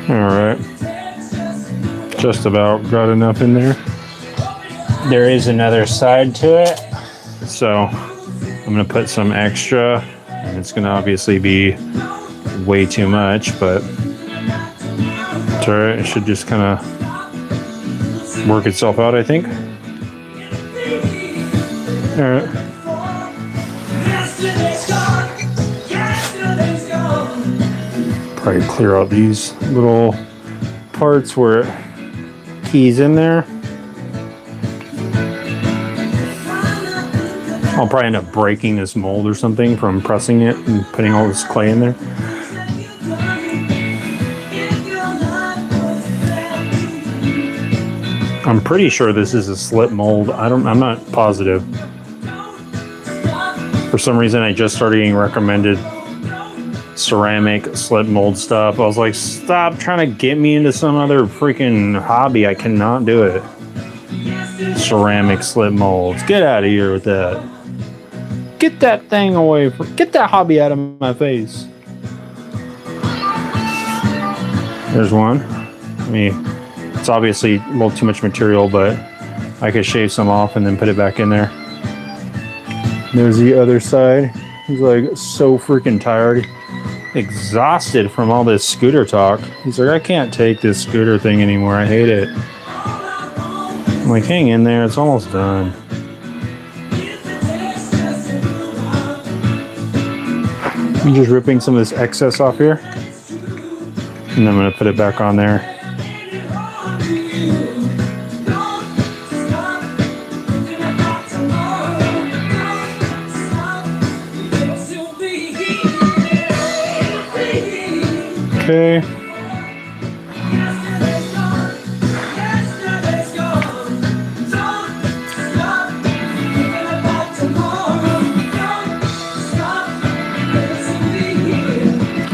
Alright. Just about got enough in there. There is another side to it. So I'm going to put some extra. And it's going to obviously be way too much, but it's alright. It should just kind of work itself out, I think. Alright. Probably clear out these little parts where it keys in there. I'll probably end up breaking this mold or something from pressing it and putting all this clay in there. I'm pretty sure this is a slip mold. I'm not positive. For some reason, I just started getting recommended ceramic slip mold stuff. I was like, stop trying to get me into some other freaking hobby. I cannot do it. Ceramic slip molds. Get out of here with that. Get that thing away from, get that hobby out of my face. There's one. I mean, it's obviously a little too much material, but I could shave some off and then put it back in there. There's the other side. He's like so freaking tired, exhausted from all this scooter talk. He's like, I can't take this scooter thing anymore. I hate it. I'm like, hang in there. It's almost done. I'm just ripping some of this excess off here. And I'm going to put it back on there. Okay.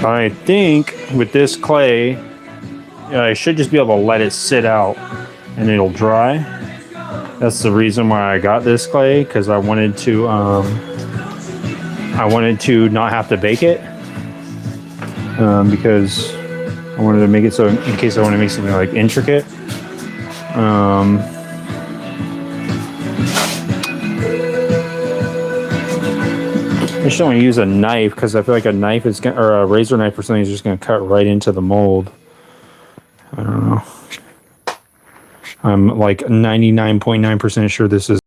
I think with this clay, I should just be able to let it sit out and it'll dry. That's the reason why I got this clay, because I wanted to not have to bake it, because I wanted to make it so in case I want to make something like intricate. I just don't want to use a knife because I feel like a knife is gonna, or a razor knife or something is just going to cut right into the mold. I don't know. I'm like 99.9% sure this is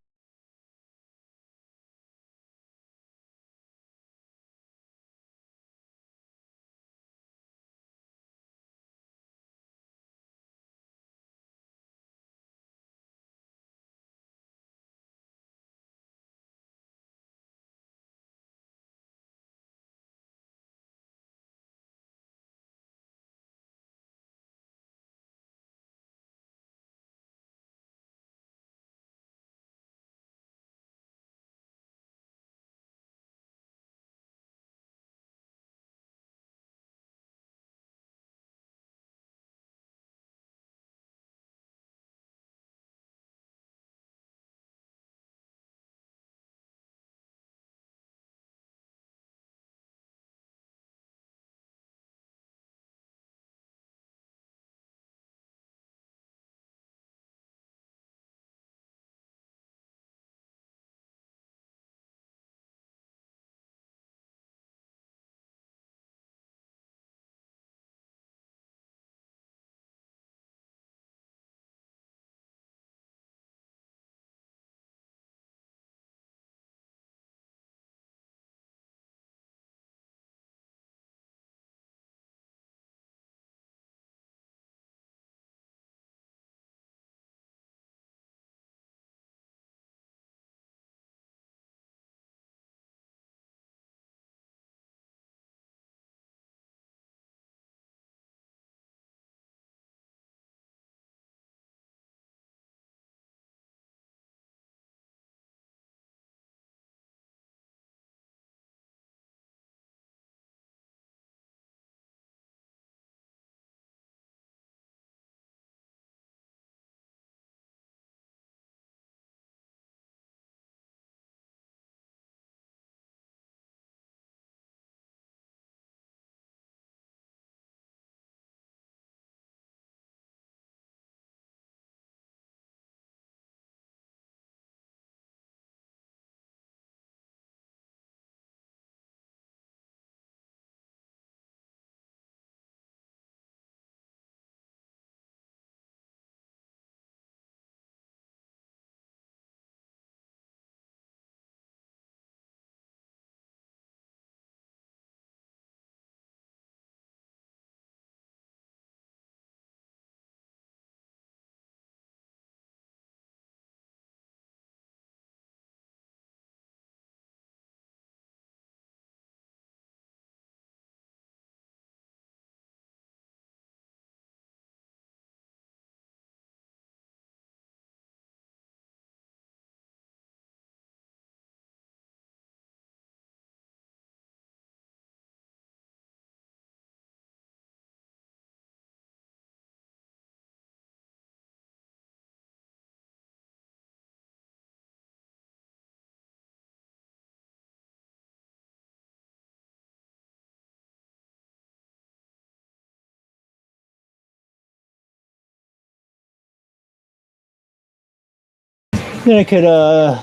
Then I could, I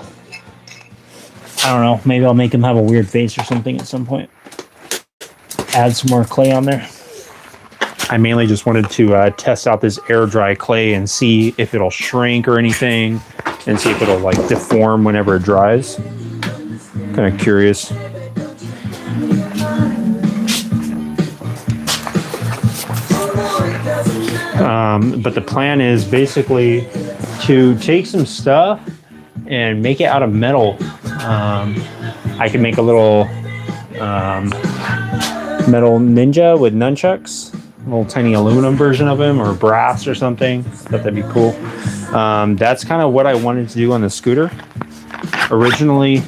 don't know, maybe I'll make him have a weird face or something at some point. Add some more clay on there. I mainly just wanted to test out this air dry clay and see if it'll shrink or anything, and see if it'll like deform whenever it dries. Kind of curious. But the plan is basically to take some stuff and make it out of metal. I can make a little metal ninja with nunchucks, a little tiny aluminum version of him, or brass or something. Thought that'd be cool. That's kind of what I wanted to do on the scooter. Originally,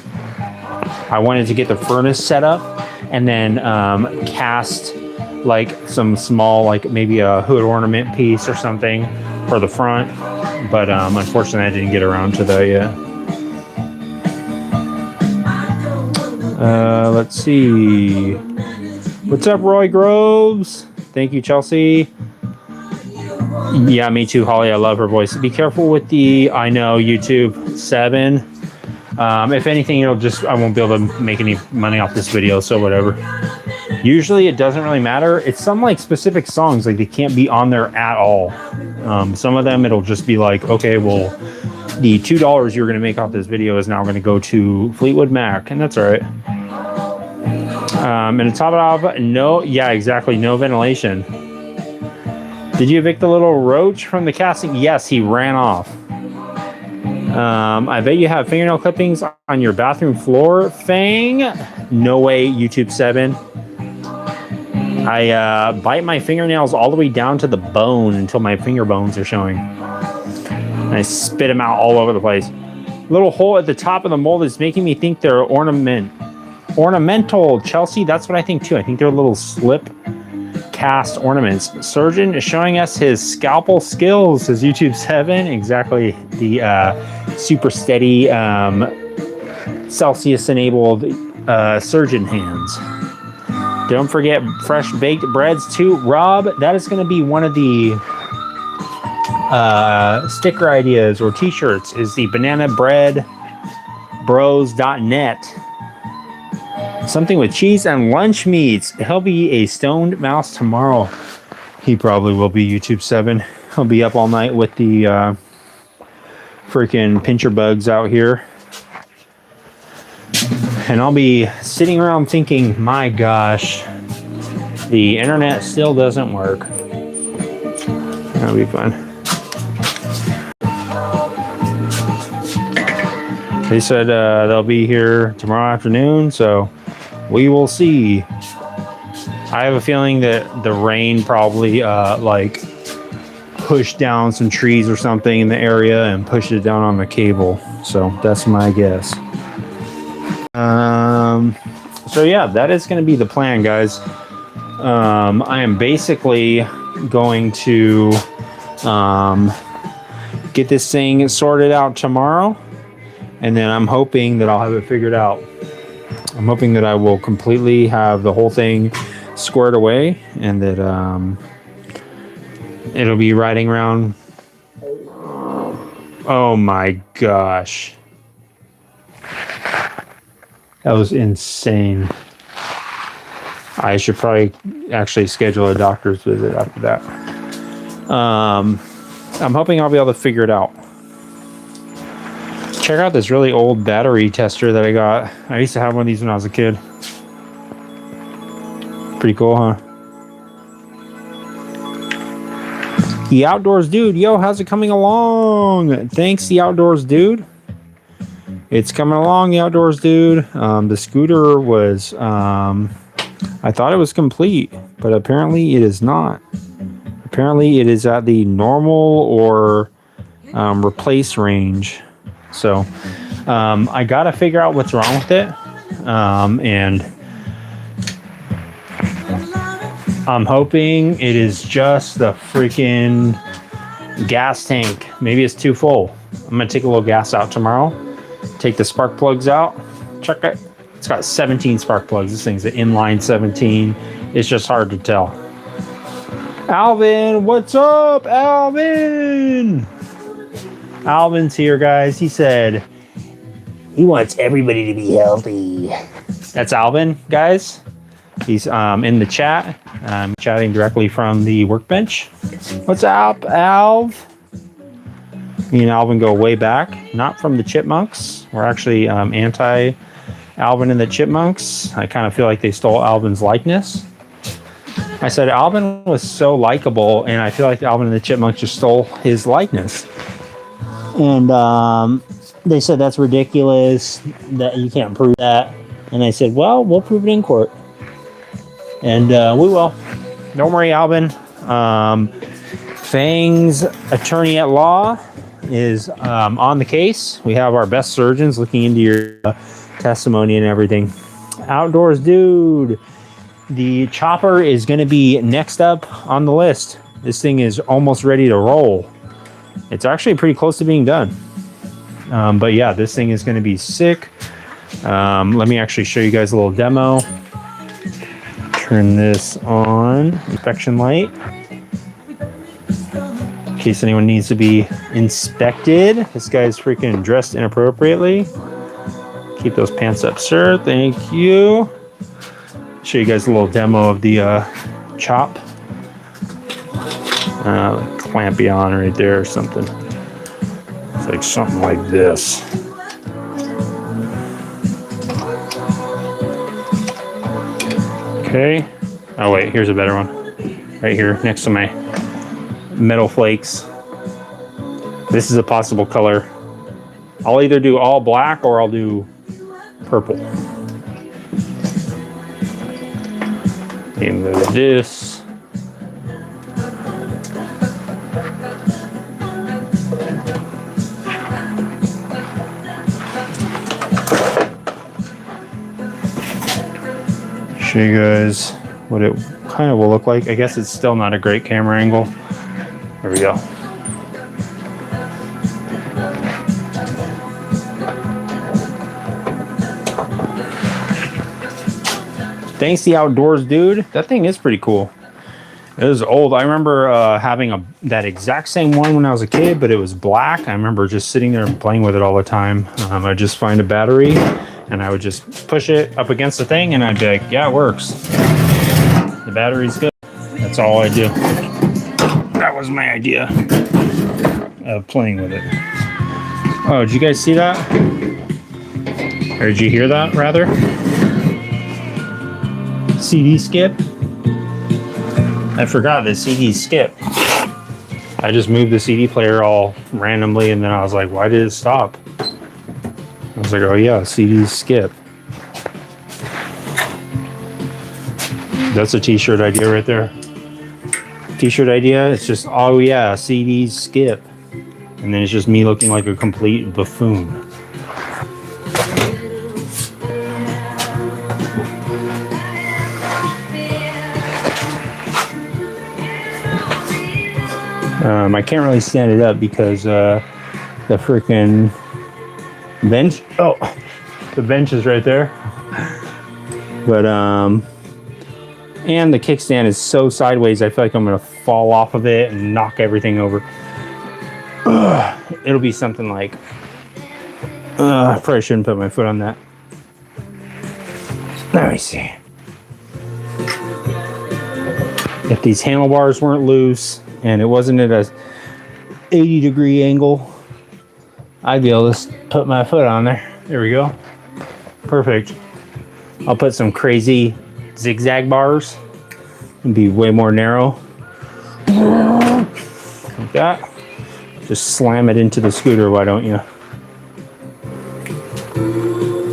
I wanted to get the furnace set up and then cast like some small, like maybe a hood ornament piece or something for the front. But unfortunately, I didn't get around to that yet. Let's see. What's up, Roy Groves? Thank you, Chelsea. Yeah, me too, Holly. I love her voice. Be careful with the, I know, YouTube 7. If anything, it'll just, I won't be able to make any money off this video, so whatever. Usually it doesn't really matter. It's some like specific songs, like they can't be on there at all. Some of them, it'll just be like, okay, well, the $2 you're going to make off this video is now going to go to Fleetwood Mac, and that's all right. And to top it off, no, yeah, exactly, no ventilation. Did you evict the little roach from the casting? Yes, he ran off. I bet you have fingernail clippings on your bathroom floor, Fang. No way, YouTube 7. I bite my fingernails all the way down to the bone until my finger bones are showing. And I spit them out all over the place. Little hole at the top of the mold is making me think they're ornamental. Chelsea, that's what I think too. I think they're little slip cast ornaments. Surgeon is showing us his scalpel skills, says YouTube 7. Exactly, the super steady Celsius enabled surgeon hands. Don't forget fresh baked breads too, Rob. That is going to be one of the sticker ideas or t-shirts, is the banana bread bros.net. Something with cheese and lunch meats. He'll be a stoned mouse tomorrow. He probably will be, YouTube 7. He'll be up all night with the freaking pincher bugs out here. And I'll be sitting around thinking, my gosh, the internet still doesn't work. That'll be fun. They said they'll be here tomorrow afternoon, so we will see. I have a feeling that the rain probably like pushed down some trees or something in the area and pushed it down on the cable. So that's my guess. So yeah, that is going to be the plan, guys. I am basically going to get this thing sorted out tomorrow, and then I'm hoping that I'll have it figured out. I'm hoping that I will completely have the whole thing squared away, and that it'll be riding around. Oh my gosh. That was insane. I should probably actually schedule a doctor's visit after that. I'm hoping I'll be able to figure it out. Check out this really old battery tester that I got. I used to have one of these when I was a kid. Pretty cool, huh? The Outdoors Dude. Yo, how's it coming along? Thanks, The Outdoors Dude. It's coming along, The Outdoors Dude. The scooter was, I thought it was complete, but apparently it is not. Apparently it is at the normal or replace range. So I got to figure out what's wrong with it. And I'm hoping it is just the freaking gas tank. Maybe it's too full. I'm going to take a little gas out tomorrow. Take the spark plugs out. Check it. It's got 17 spark plugs. This thing's an inline 17. It's just hard to tell. Alvin, what's up, Alvin? Alvin's here, guys. He said he wants everybody to be healthy. That's Alvin, guys. He's in the chat. Chatting directly from the workbench. What's up, Alv? Me and Alvin go way back. Not from the Chipmunks. We're actually anti-Alvin and the Chipmunks. I kind of feel like they stole Alvin's likeness. I said Alvin was so likable, and I feel like Alvin and the Chipmunks just stole his likeness. And they said that's ridiculous, that you can't prove that. And I said, well, we'll prove it in court. And we will. Don't worry, Alvin. Fang's attorney at law is on the case. We have our best surgeons looking into your testimony and everything. Outdoors dude. The chopper is going to be next up on the list. This thing is almost ready to roll. It's actually pretty close to being done. But yeah, this thing is going to be sick. Let me actually show you guys a little demo. Turn this on. Inspection light. In case anyone needs to be inspected. This guy's freaking dressed inappropriately. Keep those pants up, sir. Thank you. Show you guys a little demo of the chop. Clamp you on right there or something. It's like something like this. Okay. Oh wait, here's a better one. Right here next to my metal flakes. This is a possible color. I'll either do all black or I'll do purple. Move this. Show you guys what it kind of will look like. I guess it's still not a great camera angle. There we go. Thanks the outdoors dude. That thing is pretty cool. It was old. I remember having that exact same one when I was a kid, but it was black. I remember just sitting there and playing with it all the time. I'd just find a battery and I would just push it up against the thing and I'd be like, yeah, it works. The battery's good. That's all I do. That was my idea of playing with it. Oh, did you guys see that? Or did you hear that, rather? CD skip. I forgot the CD skip. I just moved the CD player all randomly and then I was like, why did it stop? I was like, oh yeah, CD skip. That's a t-shirt idea right there. T-shirt idea, it's just, oh yeah, CD skip. And then it's just me looking like a complete buffoon. I can't really stand it up because the freaking bench. Oh, the bench is right there. But and the kickstand is so sideways. I feel like I'm gonna fall off of it and knock everything over. It'll be something like. I probably shouldn't put my foot on that. Let me see. If these handlebars weren't loose and it wasn't at a 80-degree angle, I'd be able to put my foot on there. There we go. Perfect. I'll put some crazy zigzag bars and be way more narrow. Like that. Just slam it into the scooter, why don't you?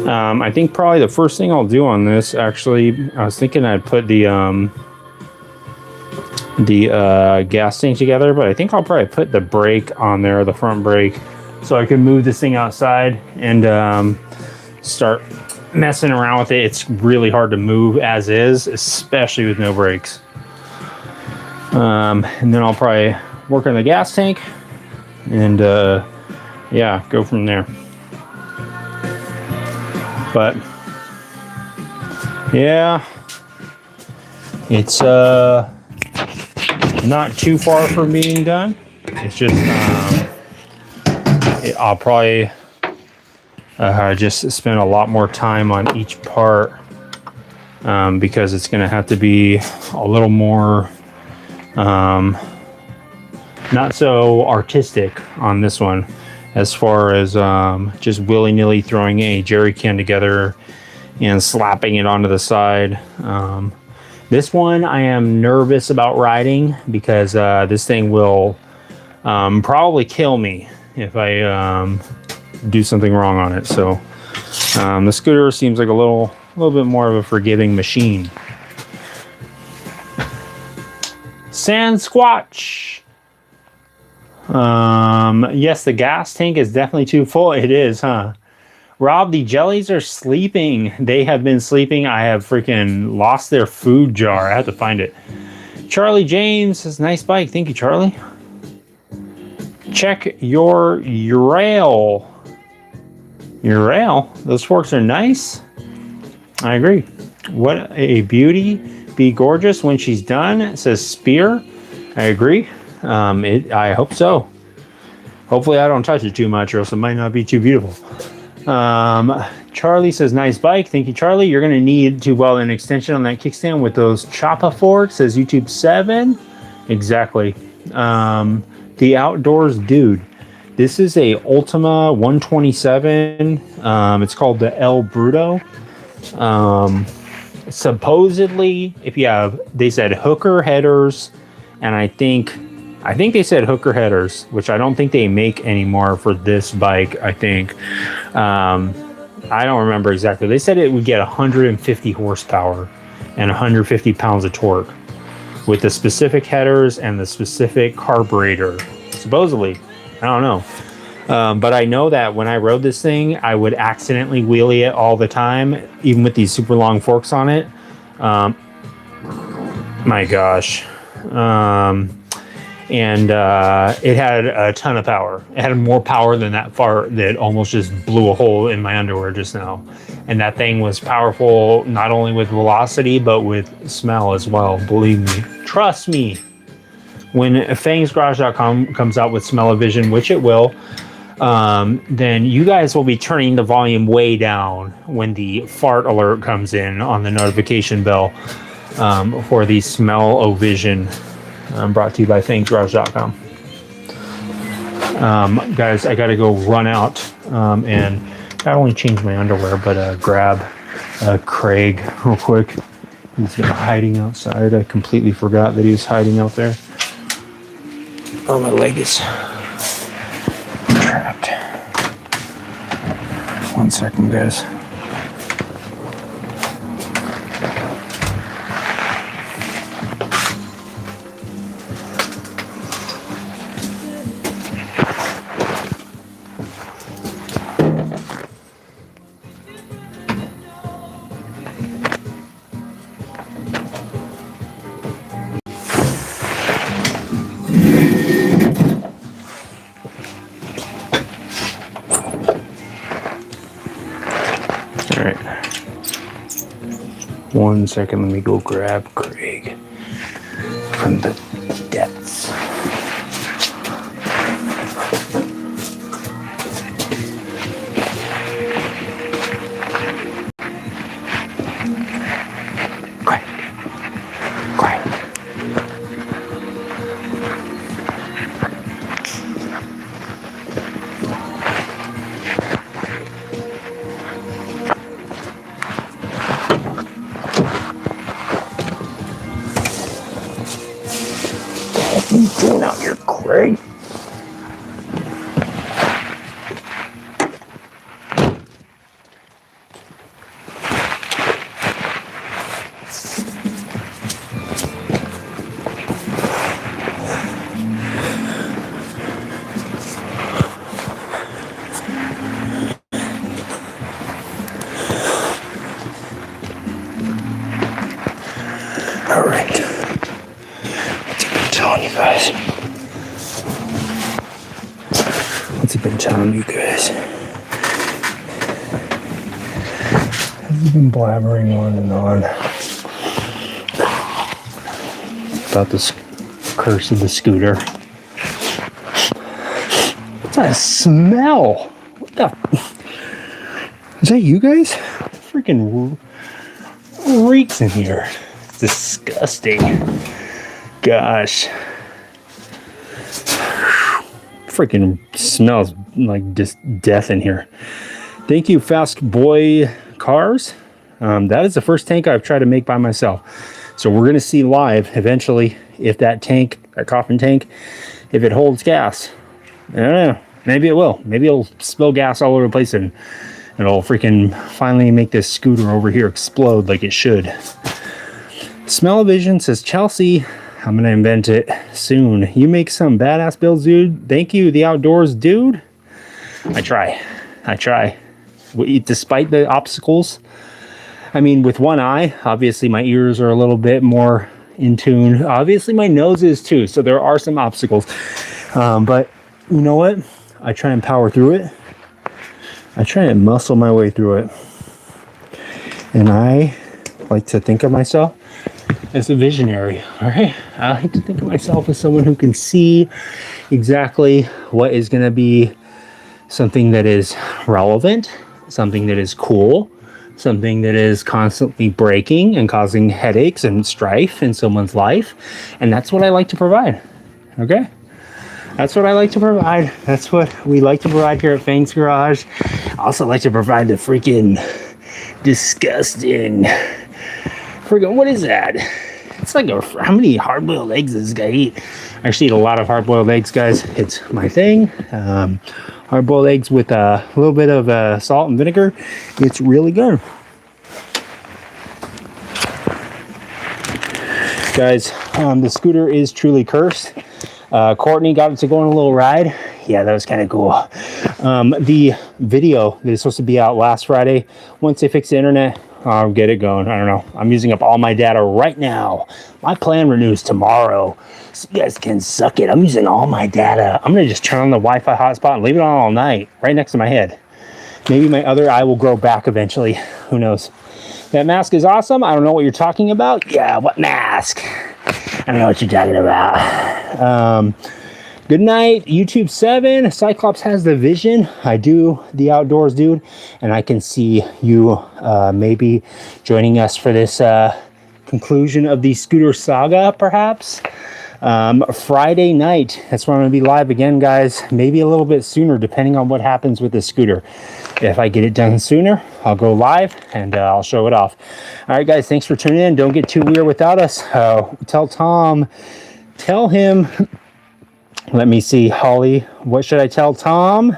I think probably the first thing I'll do on this, actually, I was thinking I'd put the gas tank together, but I think I'll probably put the brake on there, the front brake, so I can move this thing outside and start messing around with it. It's really hard to move as is, especially with no brakes. And then I'll probably work on the gas tank and yeah, go from there. But yeah, it's not too far from being done. It's just I'll probably just spend a lot more time on each part because it's going to have to be a little more not so artistic on this one, as far as just willy-nilly throwing a jerry can together and slapping it onto the side. This one I am nervous about riding because this thing will probably kill me if I do something wrong on it. So the scooter seems like a little bit more of a forgiving machine. Sand Squatch. Yes, the gas tank is definitely too full. It is, huh? Rob, the jellies are sleeping. They have been sleeping. I have freaking lost their food jar. I have to find it. Charlie James says, nice bike. Thank you, Charlie. Check your rail. Your rail? Those forks are nice. I agree. What a beauty. Be gorgeous when she's done. It says Spear. I agree. I hope so. Hopefully I don't touch it too much or else it might not be too beautiful. Charlie says, nice bike. Thank you, Charlie. You're going to need to weld an extension on that kickstand with those choppa forks, says YouTube 7. Exactly. The Outdoors Dude. This is a Ultima 127. It's called the El Bruto. Supposedly, if you have, they said hooker headers, and I think they said hooker headers, which I don't think they make anymore for this bike. I think I don't remember exactly. They said it would get 150 horsepower and 150 pounds of torque with the specific headers and the specific carburetor. Supposedly, I don't know. But I know that when I rode this thing, I would accidentally wheelie it all the time, even with these super long forks on it. My gosh. And it had a ton of power. It had more power than that fart that almost just blew a hole in my underwear just now. And that thing was powerful not only with velocity, but with smell as well. Believe me. Trust me. When fangsgarage.com comes out with smell-o-vision, which it will, then you guys will be turning the volume way down when the fart alert comes in on the notification bell for the smell-o-vision. Brought to you by fangsgarage.com. Guys, I gotta go run out and not only change my underwear, but grab Craig real quick. He's hiding outside. I completely forgot that he was hiding out there. Oh, my leg is trapped. 1 second, guys. All right. 1 second, let me go grab Craig from the depths. Doing out here, Craig. All right. Telling you guys. What's he been telling you guys? He's been blabbering on and on about this curse of the scooter. What's that smell? What the? Is that you guys? Freaking reeks in here. It's disgusting. Gosh. Freaking smells like just death in here. Thank you, Fast Boy Cars. That is the first tank I've tried to make by myself. So we're going to see live eventually if that tank, that coffin tank, if it holds gas. I don't know. Maybe it will. Maybe it'll spill gas all over the place and it'll freaking finally make this scooter over here explode like it should. Smell-O-Vision says, Chelsea, I'm going to invent it soon. You make some badass builds, dude. Thank you, The Outdoors Dude. I try. Despite the obstacles. I mean, with one eye, obviously my ears are a little bit more in tune. Obviously my nose is too, so there are some obstacles. But you know what? I try and power through it. I try and muscle my way through it. And I like to think of myself as a visionary, all right? I like to think of myself as someone who can see exactly what is going to be something that is relevant, something that is cool, something that is constantly breaking and causing headaches and strife in someone's life. And that's what I like to provide, okay? That's what I like to provide. That's what we like to provide here at Fang's Garage. I also like to provide the freaking disgusting, what is that? It's like how many hard-boiled eggs does this guy eat? I actually eat a lot of hard-boiled eggs, guys. It's my thing. Hard-boiled eggs with a little bit of salt and vinegar. It's really good. Guys, the scooter is truly cursed. Courtney got it to go on a little ride. Yeah, that was kind of cool. The video that is supposed to be out last Friday, once they fix the internet, I'll get it going. I don't know. I'm using up all my data right now. My plan renews tomorrow, so you guys can suck it. I'm using all my data. I'm going to just turn on the Wi-Fi hotspot and leave it on all night, right next to my head. Maybe my other eye will grow back eventually. Who knows? That mask is awesome. I don't know what you're talking about. Yeah, what mask? I don't know what you're talking about. Good night, YouTube 7. Cyclops has the vision. I do, The Outdoors Dude. And I can see you maybe joining us for this conclusion of the scooter saga, perhaps. Friday night. That's when I'm going to be live again, guys. Maybe a little bit sooner, depending on what happens with the scooter. If I get it done sooner, I'll go live and I'll show it off. All right, guys, thanks for tuning in. Don't get too weird without us. Tell Tom, tell him. Let me see, Holly. What should I tell Tom?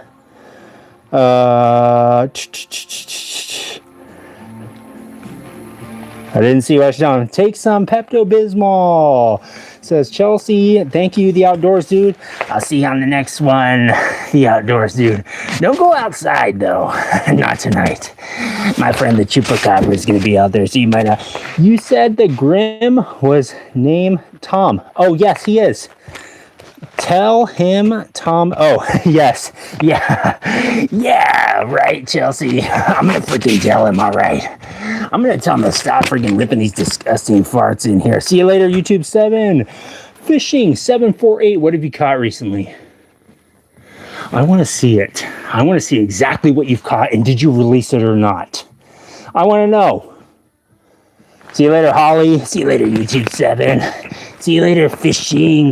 I didn't see what I should tell him. Take some Pepto-Bismol. Says Chelsea, thank you, The Outdoors Dude. I'll see you on the next one, The Outdoors Dude. Don't go outside, though. Not tonight. My friend, the Chupacabra, is going to be out there, so you might not. You said the Grim was named Tom. Oh, yes, he is. Tell him, Tom. Oh, yes. Yeah. Yeah, right, Chelsea. I'm going to freaking tell him, all right. I'm going to tell him to stop freaking ripping these disgusting farts in here. See you later, YouTube 7. Fishing 748. What have you caught recently? I want to see it. I want to see exactly what you've caught, and did you release it or not? I want to know. See you later, Holly. See you later, YouTube 7. See you later, Fishing